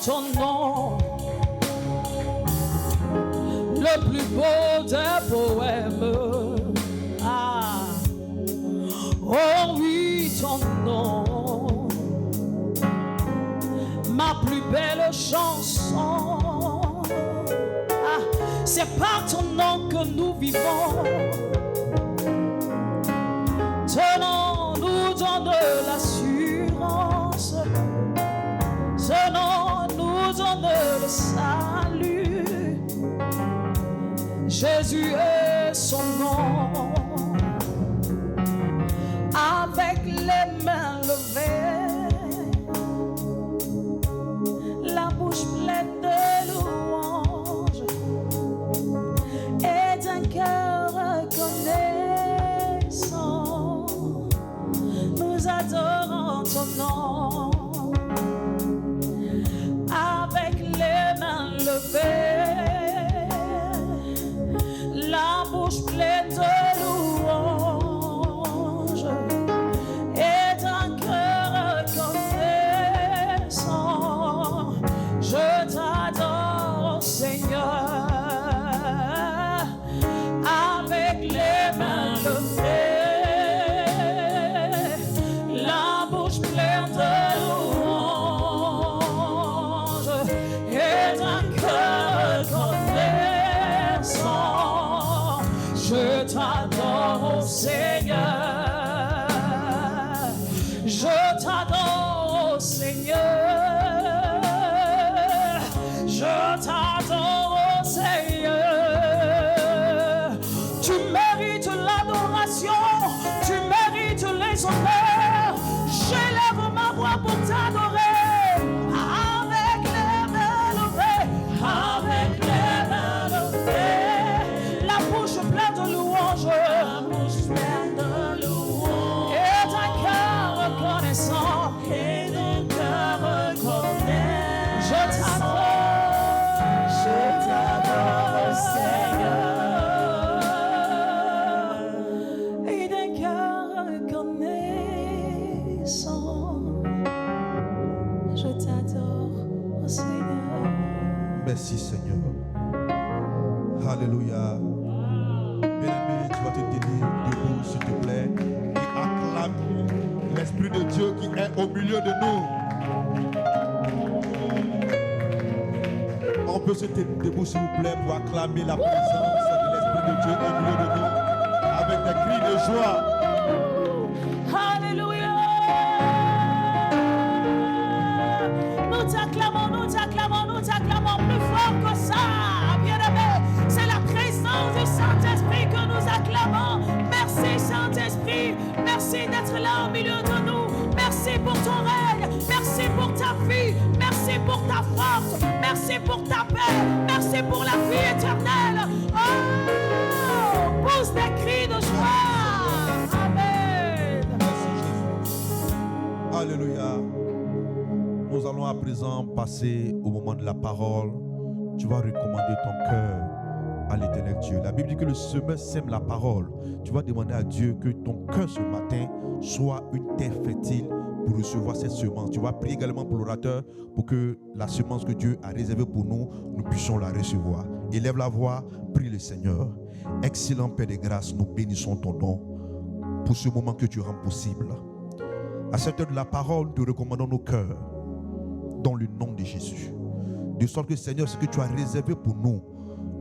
ton nom, le plus beau des poèmes. Ah, oh oui, ton nom, ma plus belle chanson. Ah, c'est par ton nom que nous vivons. Ton nom nous donne l'assurance. Ce nom nous donne le salut. Jésus est son nom. Avec les mains levées, la bouche pleine de louanges et d'un cœur reconnaissant, nous adorons ton nom. Avec les mains levées, la bouche pleine de louanges et d'un cœur reconnaissant, je t'adore, Seigneur. Avec les mains levées, la bouche pleine de louanges et d'un cœur reconnaissant, je t'adore, Seigneur. Je t'adore, Seigneur. Je t'adore, Seigneur. Tu mérites l'adoration, tu mérites les honneurs. J'élève ma voix pour t'adorer. Avec les mains levées, avec les mains levées, la bouche pleine de louanges, la bouche pleine de louanges, et d'un cœur reconnaissant, et d'un cœur reconnaissant, je t'adore, Seigneur, et d'un cœur reconnaissant, je t'adore, Seigneur. Merci Seigneur. Alléluia. Bien-aimé, tu vas te tenir debout s'il te plaît et acclame l'Esprit de Dieu qui est au milieu de nous. On peut se tenir debout s'il vous plaît pour acclamer la présence de l'Esprit de Dieu au milieu de nous avec des cris de joie. Alléluia. Nous t'acclamons, nous t'acclamons, nous t'acclamons plus fort que ça. Bien-aimé, c'est la présence du Saint-Esprit que nous acclamons. Merci Saint-Esprit, merci d'être là au milieu de nous. Merci pour ton règne, merci pour ta vie, merci pour ta force, merci pour ta paix, merci pour la vie éternelle. Oh, pousse des cris de joie. Amen. Merci Jésus. Alléluia. Nous allons à présent passer au moment de la parole. Tu vas recommander ton cœur à l'Éternel Dieu. La Bible dit que le semeur sème la parole. Tu vas demander à Dieu que ton cœur ce matin soit une terre fertile pour recevoir cette semence. Tu vas prier également pour l'orateur pour que la semence que Dieu a réservée pour nous, nous puissions la recevoir. Élève la voix, prie le Seigneur. Excellent Père de grâce, nous bénissons ton nom pour ce moment que tu rends possible. À cette heure de la parole, nous recommandons nos cœurs dans le nom de Jésus. De sorte que Seigneur, ce que tu as réservé pour nous,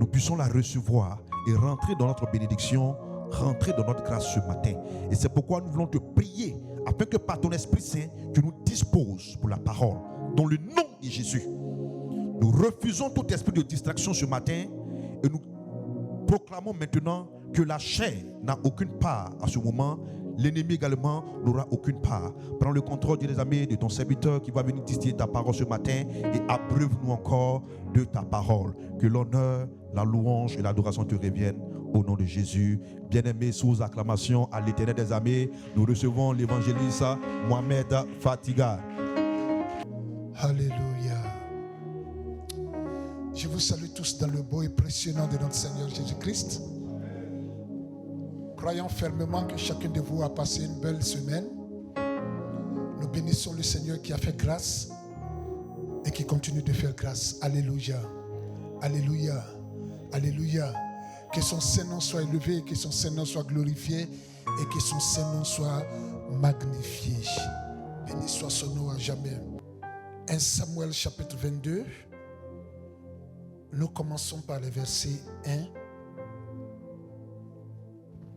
nous puissions la recevoir et rentrer dans notre bénédiction, rentrer dans notre grâce ce matin. Et c'est pourquoi nous voulons te prier afin que par ton Esprit Saint, tu nous disposes pour la parole. Dans le nom de Jésus, nous refusons tout esprit de distraction ce matin et nous proclamons maintenant que la chair n'a aucune part à ce moment. L'ennemi également n'aura aucune part. Prends le contrôle, Dieu des amis, de ton serviteur qui va venir distiller ta parole ce matin et abreuve-nous encore de ta parole. Que l'honneur, la louange et l'adoration te reviennent au nom de Jésus. Bien-aimés, sous acclamation à l'Éternel des armées, nous recevons l'évangéliste Mohamed Fatiga. Alléluia. Je vous salue tous dans le beau et précieux nom de notre Seigneur Jésus-Christ. Croyons fermement que chacun de vous a passé une belle semaine. Nous bénissons le Seigneur qui a fait grâce et qui continue de faire grâce. Alléluia. Alléluia. Alléluia. Que son Saint-Nom soit élevé, que son Saint-Nom soit glorifié et que son Saint-Nom soit magnifié. Béni soit son nom à jamais. 1 Samuel chapitre 22. Nous commençons par les versets 1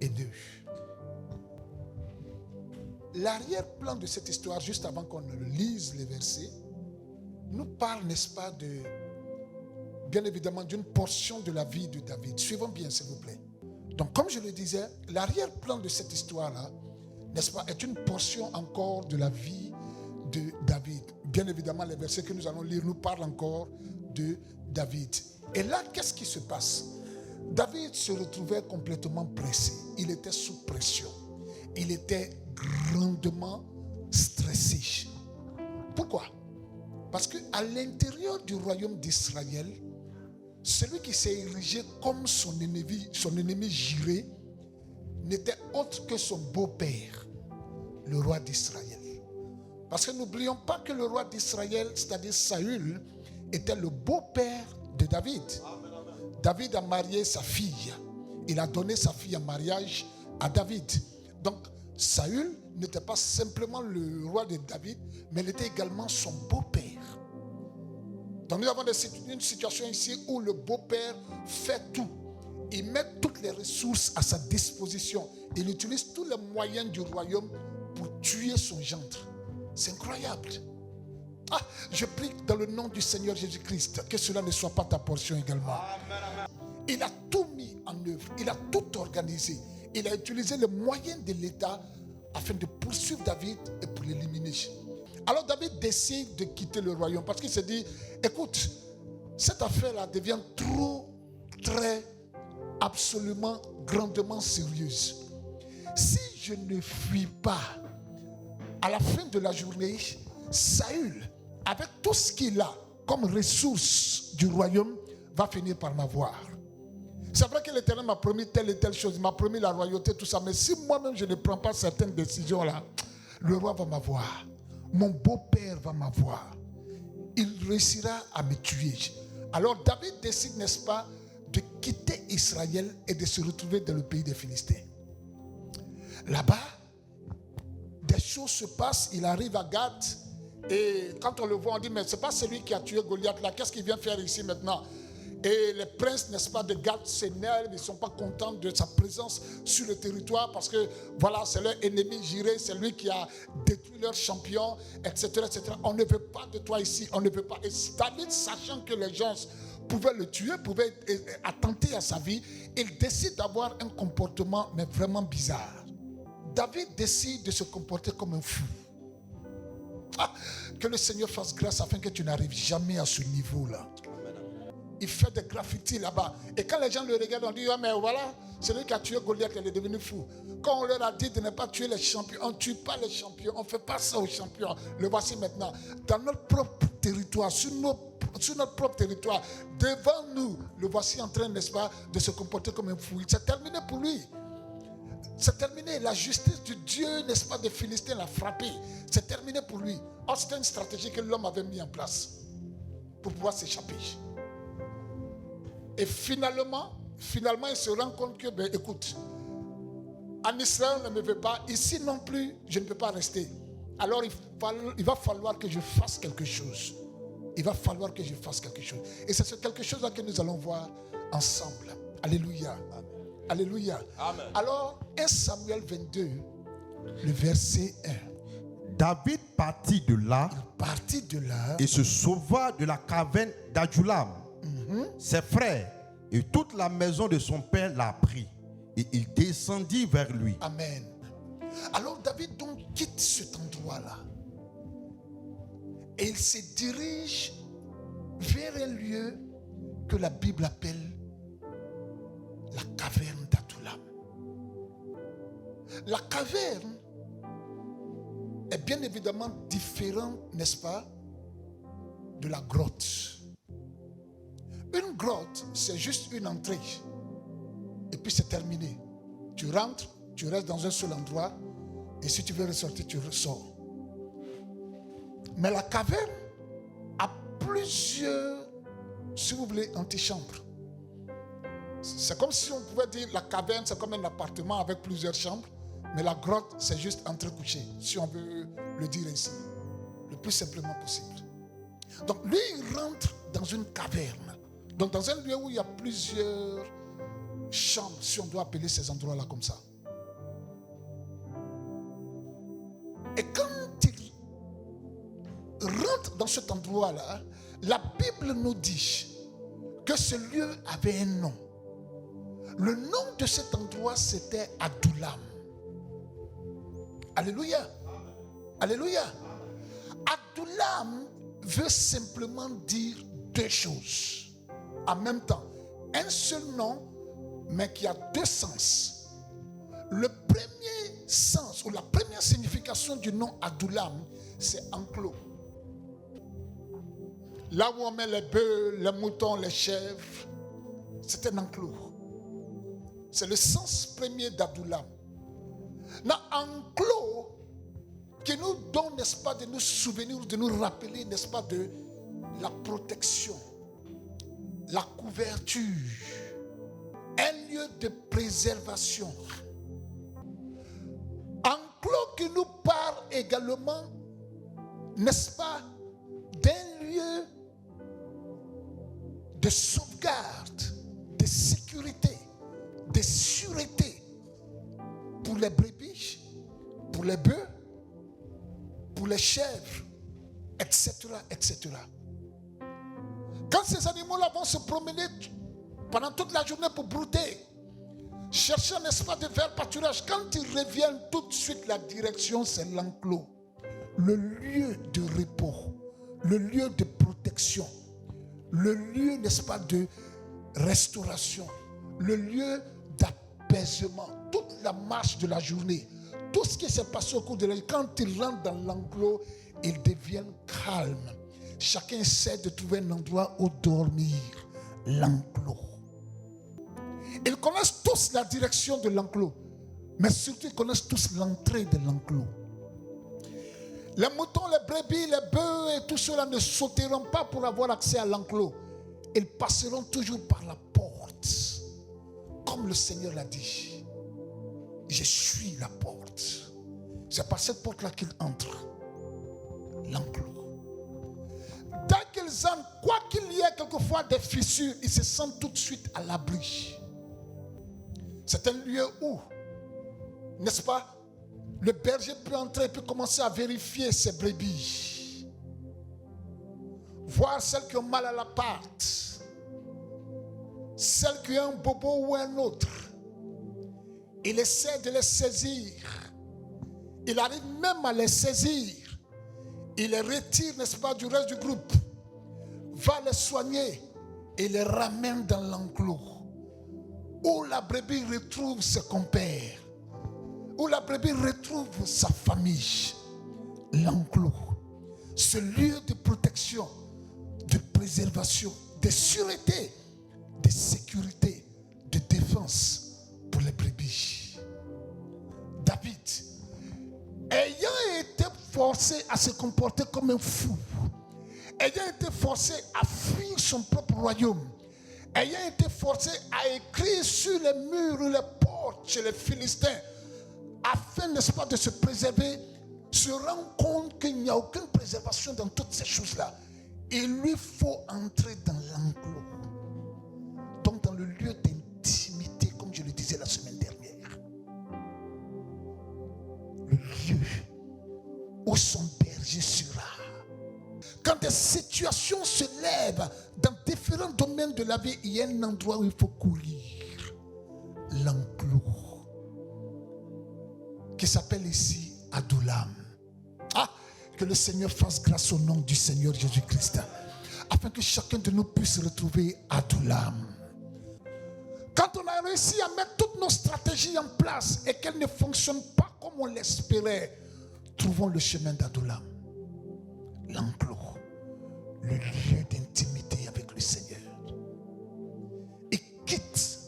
et 2. L'arrière-plan de cette histoire, juste avant qu'on ne lise les versets, nous parle, n'est-ce pas, bien évidemment, d'une portion de la vie de David. Suivons bien, s'il vous plaît. Donc, comme je le disais, l'arrière-plan de cette histoire-là, n'est-ce pas, est une portion encore de la vie de David. Bien évidemment, les versets que nous allons lire nous parlent encore de David. Et là, qu'est-ce qui se passe? David se retrouvait complètement pressé. Il était sous pression. Il était grandement stressé. Pourquoi? Parce qu'à l'intérieur du royaume d'Israël, celui qui s'est érigé comme son ennemi juré n'était autre que son beau-père, le roi d'Israël. Parce que n'oublions pas que le roi d'Israël, c'est-à-dire Saül, était le beau-père de David. David a marié sa fille. Il a donné sa fille en mariage à David. Donc, Saül n'était pas simplement le roi de David, mais il était également son beau-père. Donc, nous avons une situation ici où le beau-père fait tout. Il met toutes les ressources à sa disposition. Il utilise tous les moyens du royaume pour tuer son gendre. C'est incroyable. Je prie dans le nom du Seigneur Jésus-Christ que cela ne soit pas ta portion également. Amen. Il a tout mis en œuvre. Il a tout organisé. Il a utilisé les moyens de l'État afin de poursuivre David et pour l'éliminer. Alors David décide de quitter le royaume parce qu'il se dit, écoute, cette affaire-là devient trop, très, absolument, grandement sérieuse. Si je ne fuis pas, à la fin de la journée, Saül, avec tout ce qu'il a comme ressources du royaume, va finir par m'avoir. C'est vrai que l'Éternel m'a promis telle et telle chose, il m'a promis la royauté, tout ça, mais si moi-même je ne prends pas certaines décisions-là, le roi va m'avoir. Mon beau-père va m'avoir. Il réussira à me tuer. Alors David décide, n'est-ce pas, de quitter Israël et de se retrouver dans le pays des Philistins. Là-bas, des choses se passent, il arrive à Gath, et quand on le voit, on dit, mais ce n'est pas celui qui a tué Goliath là, qu'est-ce qu'il vient faire ici maintenant? Et les princes, n'est-ce pas, de Gath s'énervent, ils ne sont pas contents de sa présence sur le territoire parce que, voilà, c'est leur ennemi juré, c'est lui qui a détruit leur champion, etc., etc. On ne veut pas de toi ici, on ne veut pas. Et David, sachant que les gens pouvaient le tuer, pouvaient attenter à sa vie, il décide d'avoir un comportement, mais vraiment bizarre. David décide de se comporter comme un fou. Que le Seigneur fasse grâce afin que tu n'arrives jamais à ce niveau-là. Il fait des graffitis là-bas. Et quand les gens le regardent, on dit, ah, mais voilà, celui qui a tué Goliath, il est devenu fou. Quand on leur a dit de ne pas tuer les champions, on ne tue pas les champions, on ne fait pas ça aux champions. Le voici maintenant. Dans notre propre territoire, sur notre propre territoire, devant nous, le voici en train, n'est-ce pas, de se comporter comme un fou. C'est terminé pour lui. C'est terminé. La justice du Dieu, n'est-ce pas, des Philistins l'a frappé. C'est terminé pour lui. Or, c'était une stratégie que l'homme avait mis en place pour pouvoir s'échapper. Et finalement, il se rend compte que, ben, écoute, en Israël, on ne me veut pas. Ici non plus, je ne peux pas rester. Alors, il va falloir que je fasse quelque chose. Il va falloir que je fasse quelque chose. Et c'est ce quelque chose-là que nous allons voir ensemble. Alléluia. Amen. Alléluia. Amen. Alors, 1 Samuel 22, le verset 1. David partit de là, et se sauva de la caverne d'Adullam. Ses frères et toute la maison de son père l'a pris et il descendit vers lui. Amen. Alors David donc quitte cet endroit-là et il se dirige vers un lieu que la Bible appelle la caverne d'Adullam. La caverne est bien évidemment différente, n'est-ce pas, de la grotte. Une grotte, c'est juste une entrée. Et puis c'est terminé. Tu rentres, tu restes dans un seul endroit. Et si tu veux ressortir, tu ressors. Mais la caverne a plusieurs, si vous voulez, antichambres. C'est comme si on pouvait dire la caverne, c'est comme un appartement avec plusieurs chambres, mais la grotte, c'est juste entrecouché, si on veut le dire ainsi, le plus simplement possible. Donc lui, il rentre dans une caverne, donc dans un lieu où il y a plusieurs chambres, si on doit appeler ces endroits-là comme ça. Et quand il rentre dans cet endroit-là, la Bible nous dit que ce lieu avait un nom. Le nom de cet endroit, c'était Adullam. Alléluia. Alléluia. Adullam veut simplement dire deux choses en même temps. Un seul nom, mais qui a deux sens. Le premier sens, ou la première signification du nom Adullam, c'est enclos. Là où on met les bœufs, les moutons, les chèvres, c'est un enclos. C'est le sens premier d'Adullam. Enclos qui nous donne, n'est-ce pas, de nous souvenir, de nous rappeler, n'est-ce pas, de la protection, la couverture, un lieu de préservation. Enclos qui nous parle également, n'est-ce pas, d'un lieu de sauvegarde, de sécurité, de sûreté pour les brebis, pour les bœufs, pour les chèvres, etc., etc. Quand ces animaux-là vont se promener pendant toute la journée pour brouter, chercher un espace de vert pâturage, quand ils reviennent, tout de suite la direction, c'est l'enclos, le lieu de repos, le lieu de protection, le lieu, n'est-ce pas, de restauration, le lieu d'apaisement, toute la marche de la journée, tout ce qui s'est passé au cours de la journée. Quand ils rentrent dans l'enclos, ils deviennent calmes. Chacun essaie de trouver un endroit où dormir. L'enclos. Ils connaissent tous la direction de l'enclos, mais surtout ils connaissent tous l'entrée de l'enclos. Les moutons, les brebis, les bœufs et tout cela ne sauteront pas pour avoir accès à l'enclos. Ils passeront toujours par la porte. Comme le Seigneur l'a dit. Je suis la porte. C'est par cette porte-là qu'ils entrent. L'enclos. Dès qu'ils entrent, quoi qu'il y ait quelquefois des fissures, ils se sentent tout de suite à l'abri. C'est un lieu où, n'est-ce pas, le berger peut entrer et peut commencer à vérifier ses brebis. Voir celles qui ont mal à la patte. Celles qui ont un bobo ou un autre. Il essaie de les saisir. Il arrive même à les saisir. Il les retire, n'est-ce pas, du reste du groupe. Va les soigner et les ramène dans l'enclos. Où la brebis retrouve ses compères. Où la brebis retrouve sa famille. L'enclos. Ce lieu de protection, de préservation, de sûreté, de sécurité, de défense pour les brebis. David, ayant été forcé à se comporter comme un fou, ayant été forcé à fuir son propre royaume, ayant été forcé à écrire sur les murs ou les portes chez les Philistins, afin, n'est-ce pas, de se préserver, se rend compte qu'il n'y a aucune préservation dans toutes ces choses-là. Il lui faut entrer dans l'enclos. Donc dans le lieu d'intimité, comme je le disais la semaine dernière. Le lieu où son berger sera. Quand des situations se lèvent dans différents domaines de la vie, il y a un endroit où il faut courir. L'enclos. Qui s'appelle ici Adullam. Que le Seigneur fasse grâce au nom du Seigneur Jésus-Christ. Afin que chacun de nous puisse retrouver Adullam. Quand on a réussi à mettre toutes nos stratégies en place et qu'elles ne fonctionnent pas comme on l'espérait, trouvons le chemin d'Adullam. L'enclos. Le lieu d'intimité avec le Seigneur. Il quitte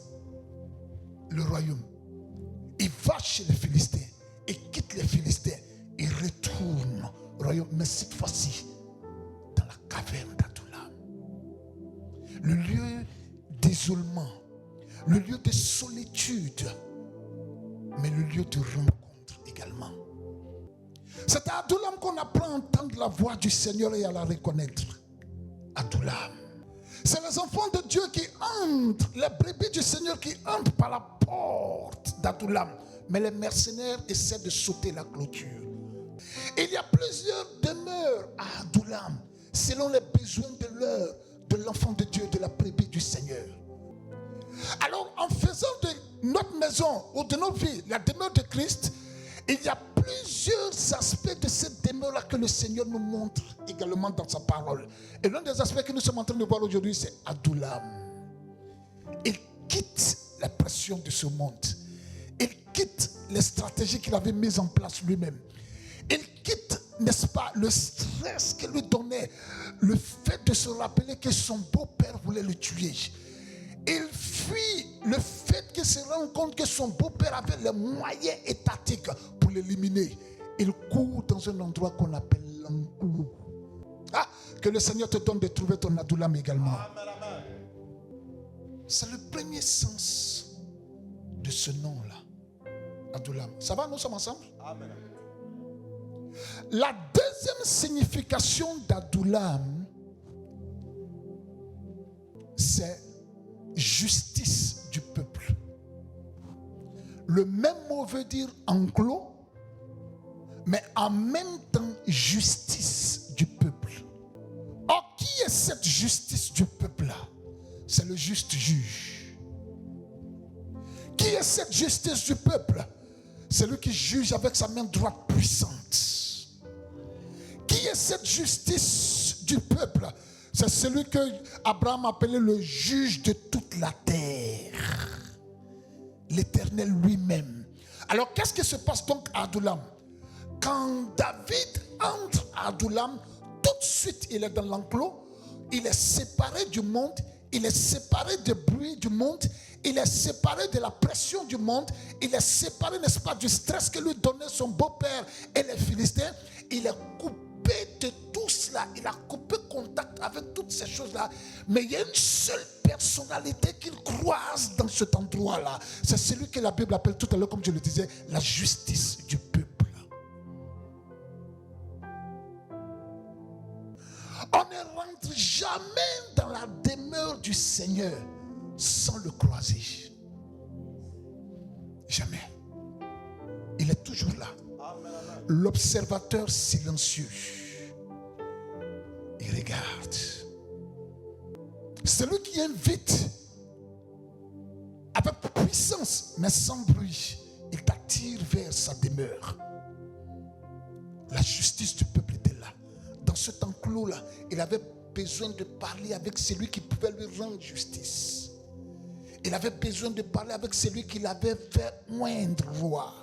le royaume. Il va chez les Philistins. Il quitte les Philistins. Il retourne au royaume. Mais cette fois-ci, dans la caverne d'Adullam. le lieu d'isolement, le lieu de solitude, mais le lieu de rencontre également. C'est à Adullam qu'on apprend à entendre la voix du Seigneur et à la reconnaître. Adullam. C'est les enfants de Dieu qui entrent, les brebis du Seigneur qui entrent par la porte d'Adullam. Mais les mercenaires essaient de sauter la clôture. Il y a plusieurs demeures à Adullam, selon les besoins de l'enfant de Dieu, de la brebis du Seigneur. Alors, en faisant de notre maison ou de notre vie la demeure de Christ, il y a plusieurs aspects de cette demeure-là que le Seigneur nous montre également dans sa parole. Et l'un des aspects que nous sommes en train de voir aujourd'hui, c'est Adullam. Il quitte la pression de ce monde. Il quitte les stratégies qu'il avait mises en place lui-même. Il quitte, n'est-ce pas, le stress que lui donnait le fait de se rappeler que son beau-père voulait le tuer. Il fuit le fait qu'il se rend compte que son beau-père avait les moyens étatiques pour l'éliminer. Il court dans un endroit qu'on appelle l'enclos. Ah, que le Seigneur te donne de trouver ton Adullam également. C'est le premier sens de ce nom-là. Adullam. Ça va, nous sommes ensemble? Amen. La deuxième signification d'Adullam, c'est justice du peuple. Le même mot veut dire enclos, mais en même temps justice du peuple. Or, qui est cette justice du peuple-là? C'est le juste juge. Qui est cette justice du peuple? C'est lui qui juge avec sa main droite puissante. Qui est cette justice du peuple? C'est celui que Abraham appelait le juge de toute la terre. L'Éternel lui-même. Alors, qu'est-ce qui se passe donc à Adullam? Quand David entre à Adullam, tout de suite, il est dans l'enclos. Il est séparé du monde. Il est séparé du bruit du monde. Il est séparé de la pression du monde. Il est séparé, n'est-ce pas, du stress que lui donnait son beau-père et les Philistins. Il est coupé de tout cela. Il a coupé contact avec toutes ces choses-là. Mais il y a une seule personnalité qu'il croise dans cet endroit-là. C'est celui que la Bible appelle tout à l'heure, comme je le disais, la justice du peuple. On ne rentre jamais dans la demeure du Seigneur sans le croiser. Jamais. Il est toujours là. L'observateur silencieux. Il regarde. Celui qui invite avec puissance, mais sans bruit, il t'attire vers sa demeure. La justice du peuple était là. Dans cet enclos-là, il avait besoin de parler avec celui qui pouvait lui rendre justice. Il avait besoin de parler avec celui qui l'avait fait moindre roi.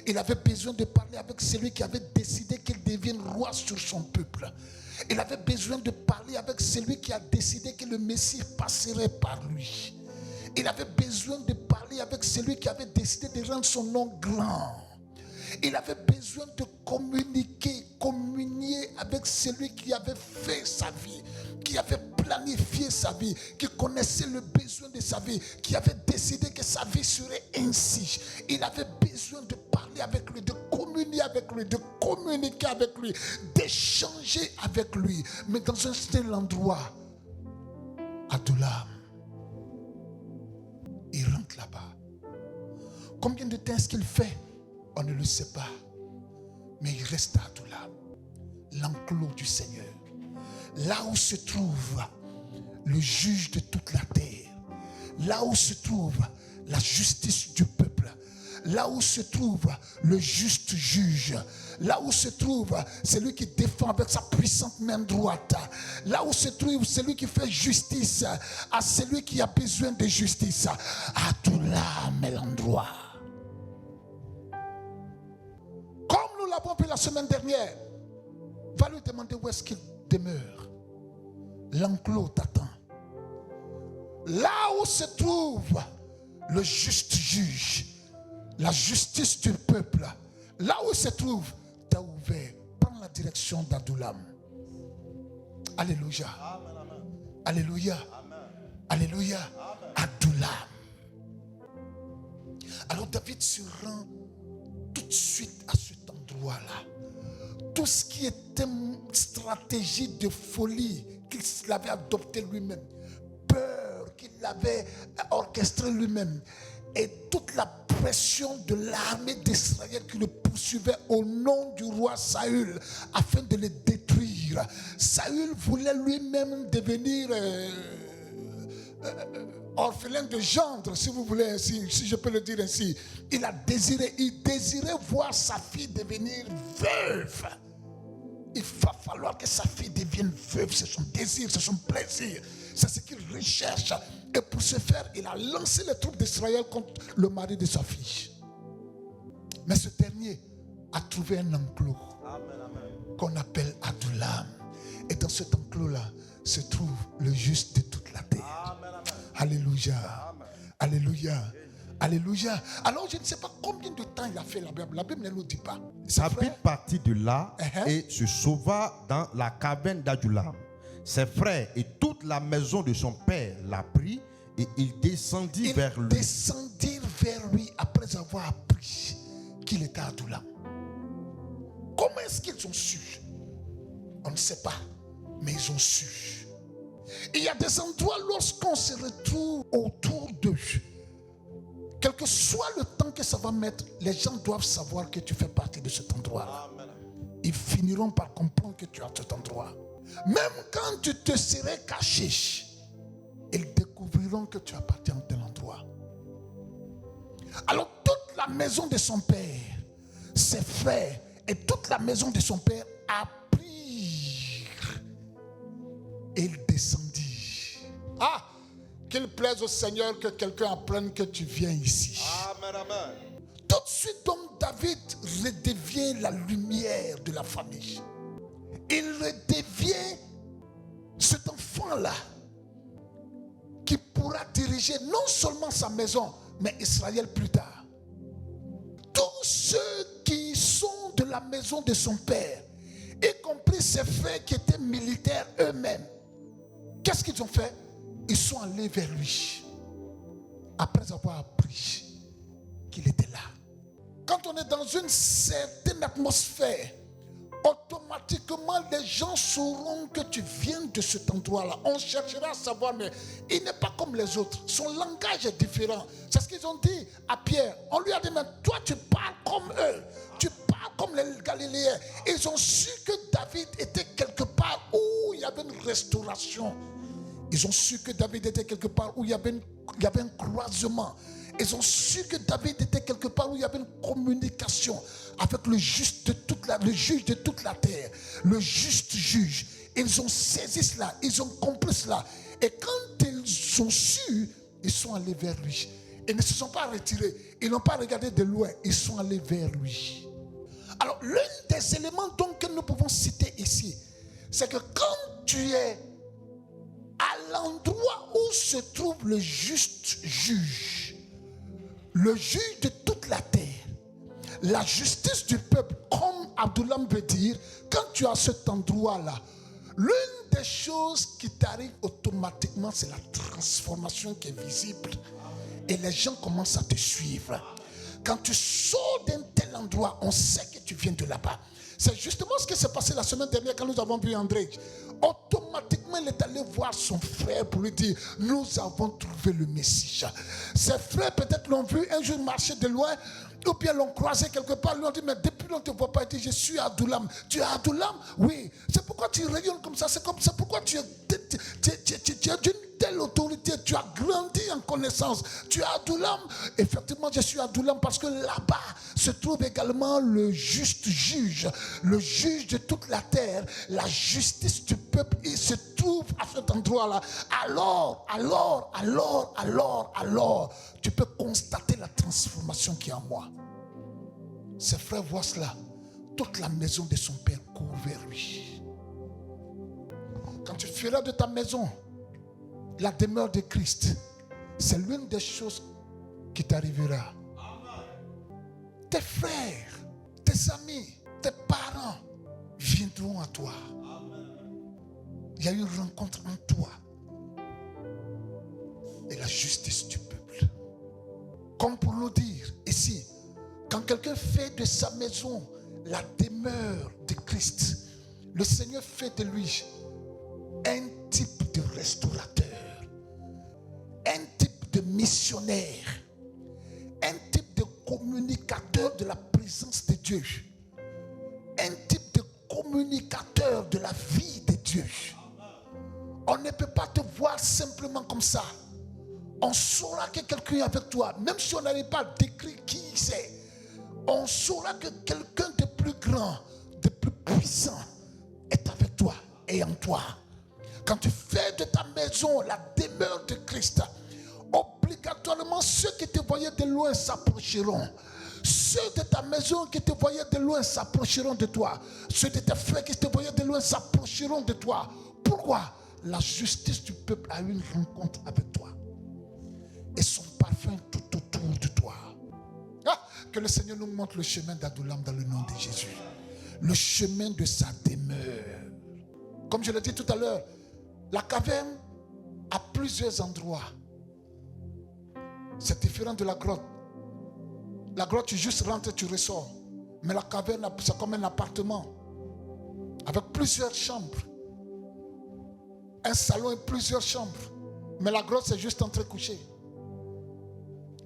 Il avait besoin de parler avec celui qui avait décidé qu'il devienne roi sur son peuple. Il avait besoin de parler avec celui qui a décidé que le Messie passerait par lui. Il avait besoin de parler avec celui qui avait décidé de rendre son nom grand. Il avait besoin de communier avec celui qui avait fait sa vie, qui avait planifié sa vie, qui connaissait le besoin de sa vie, qui avait décidé que sa vie serait ainsi. Il avait besoin de parler avec lui, de communier avec lui, de communiquer avec lui, d'échanger avec lui. Mais dans un seul endroit, Adullam, il rentre là-bas. Combien de temps est-ce qu'il fait? On ne le sait pas. Mais il reste à Adullam, l'enclos du Seigneur. Là où se trouve le juge de toute la terre. Là où se trouve la justice du peuple. Là où se trouve le juste juge. Là où se trouve celui qui défend avec sa puissante main droite. Là où se trouve celui qui fait justice à celui qui a besoin de justice. Adullam est l'endroit. Comme nous l'avons vu la semaine dernière, va lui demander où est-ce qu'il demeure. L'enclos t'attend. Là où se trouve le juste juge, la justice du peuple, là où se trouve, t'as ouvert. Prends la direction d'Adullam. Alléluia. Amen, amen. Alléluia. Amen. Alléluia. Adullam. Alors David se rend tout de suite à cet endroit-là. Tout ce qui était stratégie de folie qu'il avait adopté lui-même, peur qu'il avait orchestré lui-même, et toute la pression de l'armée d'Israël qui le poursuivait au nom du roi Saül afin de le détruire. Saül voulait lui-même devenir orphelin de gendre, si vous voulez ainsi, si je peux le dire ainsi. Il désirait voir sa fille devenir veuve. Il va falloir que sa fille devienne veuve. C'est son désir, c'est son plaisir. C'est ce qu'il recherche. Et pour ce faire, il a lancé les troupes d'Israël contre le mari de sa fille. Mais ce dernier a trouvé un enclos qu'on appelle Adullam. Et dans cet enclos-là se trouve le juste de toute la terre. Alléluia. Alléluia. Alléluia. Alors je ne sais pas combien de temps il a fait la Bible. La Bible ne nous dit pas. David partit de là et se sauva dans la caverne d'Adullam. Ses frères et toute la maison de son père l'a pris et il descendit vers lui. Descendirent vers lui après avoir appris qu'il était à Adullam. Comment est-ce qu'ils ont su? On ne sait pas, mais ils ont su. Il y a des endroits lorsqu'on se retrouve autour d'eux, quel que soit le temps que ça va mettre, les gens doivent savoir que tu fais partie de cet endroit-là. Ils finiront par comprendre que tu es à cet endroit. Même quand tu te serais caché, ils découvriront que tu appartiens à tel endroit. Alors toute la maison de son père, ses frères et toute la maison de son père apprirent. Et il descendit. Ah! Qu'il plaise au Seigneur que quelqu'un apprenne que tu viens ici. Amen, amen. Tout de suite, donc, David redevient la lumière de la famille. Il redevient cet enfant-là qui pourra diriger non seulement sa maison, mais Israël plus tard. Tous ceux qui sont de la maison de son père, y compris ses frères qui étaient militaires eux-mêmes, qu'est-ce qu'ils ont fait? Ils sont allés vers lui après avoir appris qu'il était là. Quand on est dans une certaine atmosphère, automatiquement les gens sauront que tu viens de cet endroit-là. On cherchera à savoir, mais il n'est pas comme les autres. Son langage est différent. C'est ce qu'ils ont dit à Pierre. On lui a dit, mais toi tu parles comme eux. Tu parles comme les Galiléens. Ils ont su que David était quelque part où il y avait une restauration. Ils ont su que David était quelque part où il y avait un croisement. Ils ont su que David était quelque part où il y avait une communication avec le juge de toute la terre, le juste juge. Ils ont saisi cela, ils ont compris cela. Et quand ils ont su, ils sont allés vers lui. Ils ne se sont pas retirés, ils n'ont pas regardé de loin, ils sont allés vers lui. Alors l'un des éléments donc que nous pouvons citer ici, c'est que quand tu es à l'endroit où se trouve le juste juge, le juge de toute la terre, la justice du peuple, comme Adullam veut dire, quand tu es à cet endroit-là, l'une des choses qui t'arrive automatiquement, c'est la transformation qui est visible. Et les gens commencent à te suivre. Quand tu sors d'un tel endroit, on sait que tu viens de là-bas. C'est justement ce qui s'est passé la semaine dernière quand nous avons vu André. Automatiquement, il est allé voir son frère pour lui dire, nous avons trouvé le Messie. Ses frères peut-être l'ont vu un jour marcher de loin, ou bien l'ont croisé quelque part, lui ont dit, mais depuis on ne te voit pas, il dit, je suis à Adullam. Tu es à Adullam? Oui. C'est pourquoi tu rayonnes comme ça. C'est pourquoi tu es d'une telle autorité. Tu as grandi en connaissance. Tu es à Adullam. Effectivement, je suis à Adullam parce que là-bas se trouve également le juste juge, le juge de toute la terre, la justice du peuple. Il se trouve à cet endroit-là. Alors, tu peux constater la transformation qui est en moi. Ses frères voient cela. Toute la maison de son père court vers lui. Quand tu feras de ta maison la demeure de Christ, c'est l'une des choses qui t'arrivera. Tes frères, tes amis, tes parents viendront à toi. Il y a eu une rencontre en toi. et la justice du peuple. Comme pour nous dire ici, quand quelqu'un fait de sa maison la demeure de Christ, le Seigneur fait de lui un type de restaurateur, un type de missionnaire, un type de communicateur de la présence de Dieu, un type de communicateur de la vie de Dieu. On ne peut pas te voir simplement comme ça. On saura que quelqu'un est avec toi, même si on n'arrive pas à décrire qui c'est. On saura que quelqu'un de plus grand, de plus puissant est avec toi et en toi. Quand tu fais de ta maison la demeure de Christ, obligatoirement ceux qui te voyaient de loin s'approcheront. Ceux de ta maison qui te voyaient de loin s'approcheront de toi. Ceux de tes frères qui te voyaient de loin s'approcheront de toi. Pourquoi? La justice du peuple a eu une rencontre avec toi. Et son parfum tout autour de toi. Que le Seigneur nous montre le chemin d'Adullam dans le nom de Jésus. Le chemin de sa demeure. Comme je l'ai dit tout à l'heure, la caverne a plusieurs endroits. C'est différent de la grotte. La grotte, tu juste rentres et tu ressors. Mais la caverne, c'est comme un appartement. Avec plusieurs chambres. Un salon et plusieurs chambres. Mais la grotte, c'est juste entrer coucher.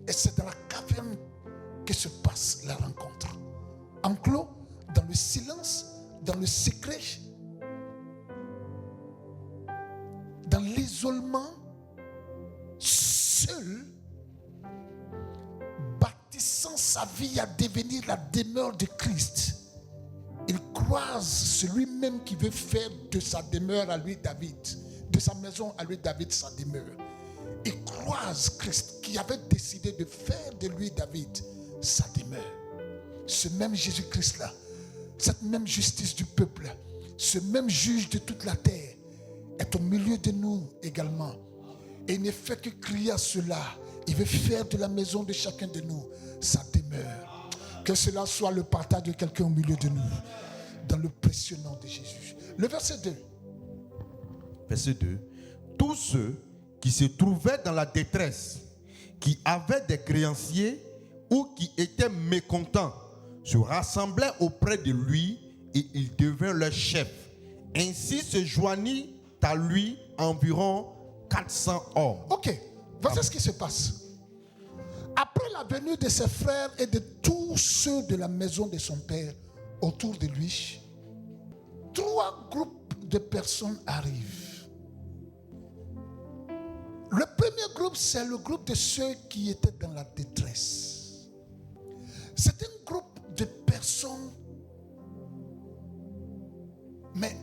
Et c'est dans la caverne que se passe la rencontre. Enclos, dans le silence, dans le secret, dans l'isolement, seul, bâtissant sa vie à devenir la demeure de Christ, il croise celui-même qui veut faire de sa demeure à lui David, de sa maison à lui David sa demeure. Il croise Christ qui avait décidé de faire de lui David sa demeure. Ce même Jésus-Christ-là, cette même justice du peuple, ce même juge de toute la terre est au milieu de nous également. Et il ne fait que crier à cela. Il veut faire de la maison de chacun de nous sa demeure. Que cela soit le partage de quelqu'un au milieu de nous. Dans le précieux nom de Jésus. Le verset 2. Verset 2. Tous ceux qui se trouvaient dans la détresse, qui avaient des créanciers ou qui étaient mécontents, se rassemblaient auprès de lui et il devint leur chef. Ainsi se joignit à lui environ 400 hommes. Ok, voici ce qui se passe. Après la venue de ses frères et de tous ceux de la maison de son père autour de lui, 3 groupes de personnes arrivent. Le premier groupe, c'est le groupe de ceux qui étaient dans la détresse. C'est un groupe de personnes, mais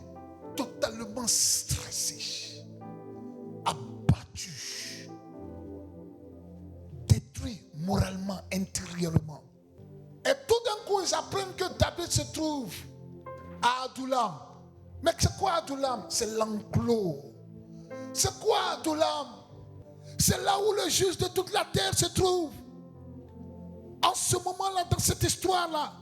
totalement stressées, abattues, détruites moralement, intérieurement. Et tout d'un coup, ils apprennent que David se trouve à Adullam. Mais c'est quoi Adullam? C'est l'enclos. C'est quoi Adullam? C'est là où le juge de toute la terre se trouve. En ce moment-là, dans cette histoire-là,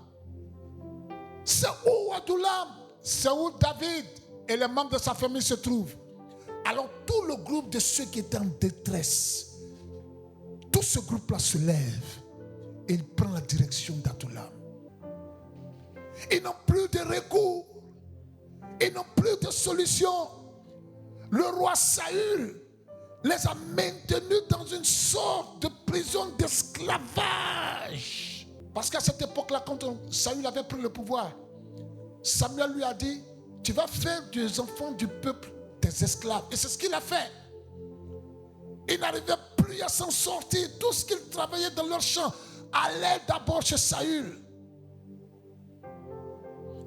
c'est où Adullam? C'est où David et les membres de sa famille se trouvent. Alors tout le groupe de ceux qui étaient en détresse, tout ce groupe-là se lève et il prend la direction d'Adullam. Ils n'ont plus de recours. Ils n'ont plus de solution. Le roi Saül les a maintenus dans une sorte de prison d'esclavage. Parce qu'à cette époque-là, quand Saül avait pris le pouvoir, Samuel lui a dit, tu vas faire des enfants du peuple des esclaves. Et c'est ce qu'il a fait. Il n'arrivait plus à s'en sortir. Tout ce qu'ils travaillaient dans leur champ allait d'abord chez Saül.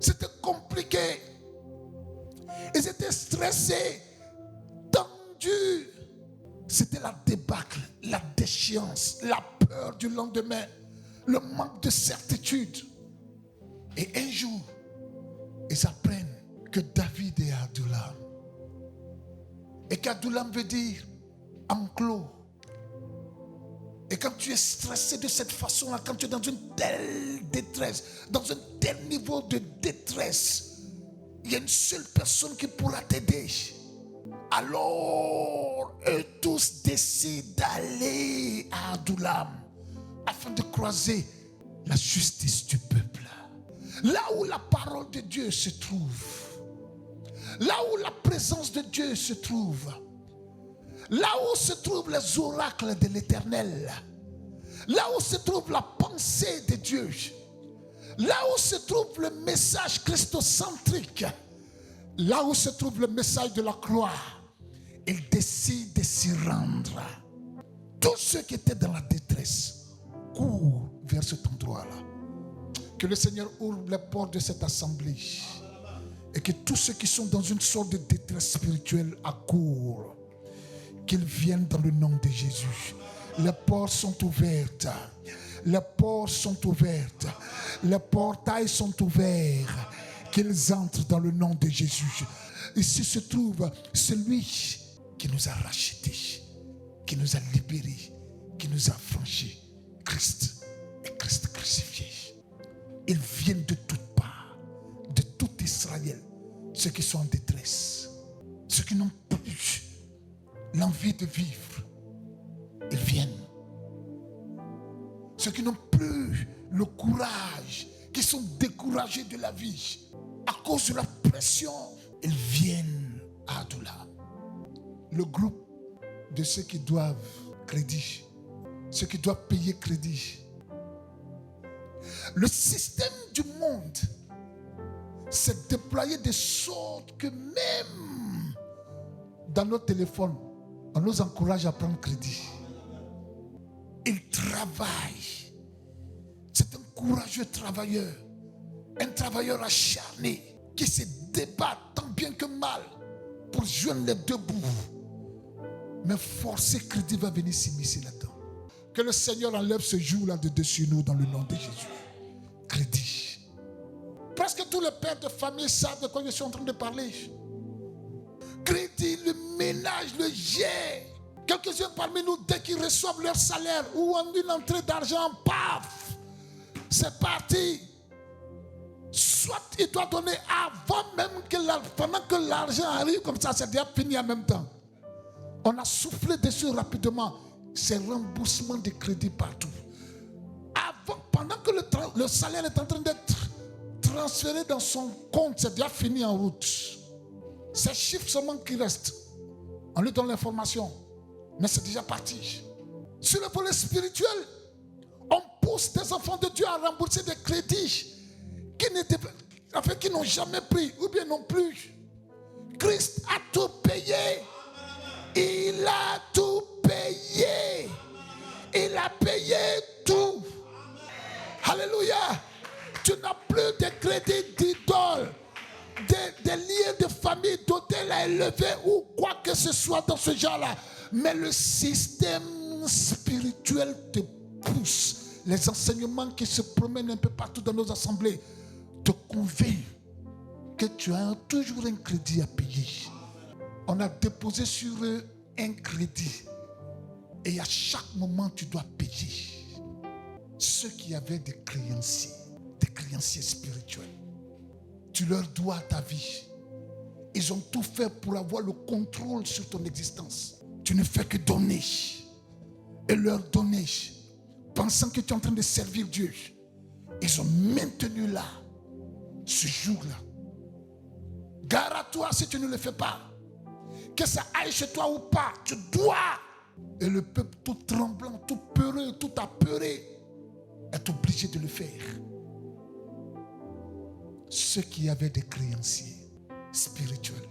C'était compliqué. Ils étaient stressés, tendus. C'était la débâcle, la déchéance, la peur du lendemain, le manque de certitude. Et un jour, ils apprennent que David est à Adullam. Et qu'Adullam veut dire enclos. Et quand tu es stressé de cette façon-là, quand tu es dans une telle détresse, dans un tel niveau de détresse, il y a une seule personne qui pourra t'aider. Alors, eux tous décident d'aller à Adullam afin de croiser la justice du peuple. Là où la parole de Dieu se trouve, là où la présence de Dieu se trouve, là où se trouvent les oracles de l'Éternel, là où se trouve la pensée de Dieu, là où se trouve le message christocentrique, là où se trouve le message de la croix, ils décident de s'y rendre. Tous ceux qui étaient dans la détresse courent vers cet endroit-là. Que le Seigneur ouvre les portes de cette assemblée et que tous ceux qui sont dans une sorte de détresse spirituelle accourent, qu'ils viennent dans le nom de Jésus. Les portes sont ouvertes. Les portes sont ouvertes. Les portails sont ouverts. Qu'ils entrent dans le nom de Jésus. Ici se trouve celui qui nous a rachetés, qui nous a libérés, qui nous a affranchis. Christ et Christ crucifié. Ils viennent de toutes parts, de tout Israël, ceux qui sont en détresse, ceux qui n'ont plus l'envie de vivre, ils viennent. Ceux qui n'ont plus le courage, qui sont découragés de la vie, à cause de la pression, ils viennent à Adullam. Le groupe de ceux qui doivent crédit, ceux qui doivent payer crédit. Le système du monde s'est déployé de sorte que même dans nos téléphones, on nous encourage à prendre crédit. Il travaille. C'est un courageux travailleur, un travailleur acharné qui se débat tant bien que mal pour joindre les deux bouts. Mais forcer crédit va venir s'immiscer là-dedans. Que le Seigneur enlève ce jour-là de dessus nous dans le nom de Jésus. Crédit. Presque tous les pères de famille savent de quoi je suis en train de parler. Crédit, le ménage, le jet. Quelques-uns parmi nous, dès qu'ils reçoivent leur salaire ou en une entrée d'argent, paf, c'est parti. Soit il doit donner avant même que pendant que l'argent arrive, comme ça, c'est déjà fini en même temps. On a soufflé dessus rapidement. C'est remboursement de crédit partout. Avant, pendant que le salaire est en train d'être transféré dans son compte, c'est déjà fini en route. C'est chiffre seulement qui reste. On lui donne l'information, mais c'est déjà parti. Sur le volet spirituel, on pousse des enfants de Dieu à rembourser des crédits qui n'ont jamais pris ou bien non plus. Christ a tout payé. Il a tout payé. Il a payé tout. Alléluia. Tu n'as plus de crédit d'idole, des liens de famille, d'hôtel à élever ou quoi que ce soit dans ce genre-là. Mais le système spirituel te pousse. Les enseignements qui se promènent un peu partout dans nos assemblées te convainc que tu as toujours un crédit à payer. On a déposé sur eux un crédit et à chaque moment tu dois payer. Ceux qui avaient des créanciers spirituels, tu leur dois ta vie. Ils ont tout fait pour avoir le contrôle sur ton existence. Tu ne fais que donner et leur donner, pensant que tu es en train de servir Dieu. Ils ont maintenu là, ce jour-là. Gare à toi si tu ne le fais pas. Que ça aille chez toi ou pas, tu dois. Et le peuple tout tremblant, tout peureux, tout apeuré est obligé de le faire. Ceux qui avaient des créanciers spirituels.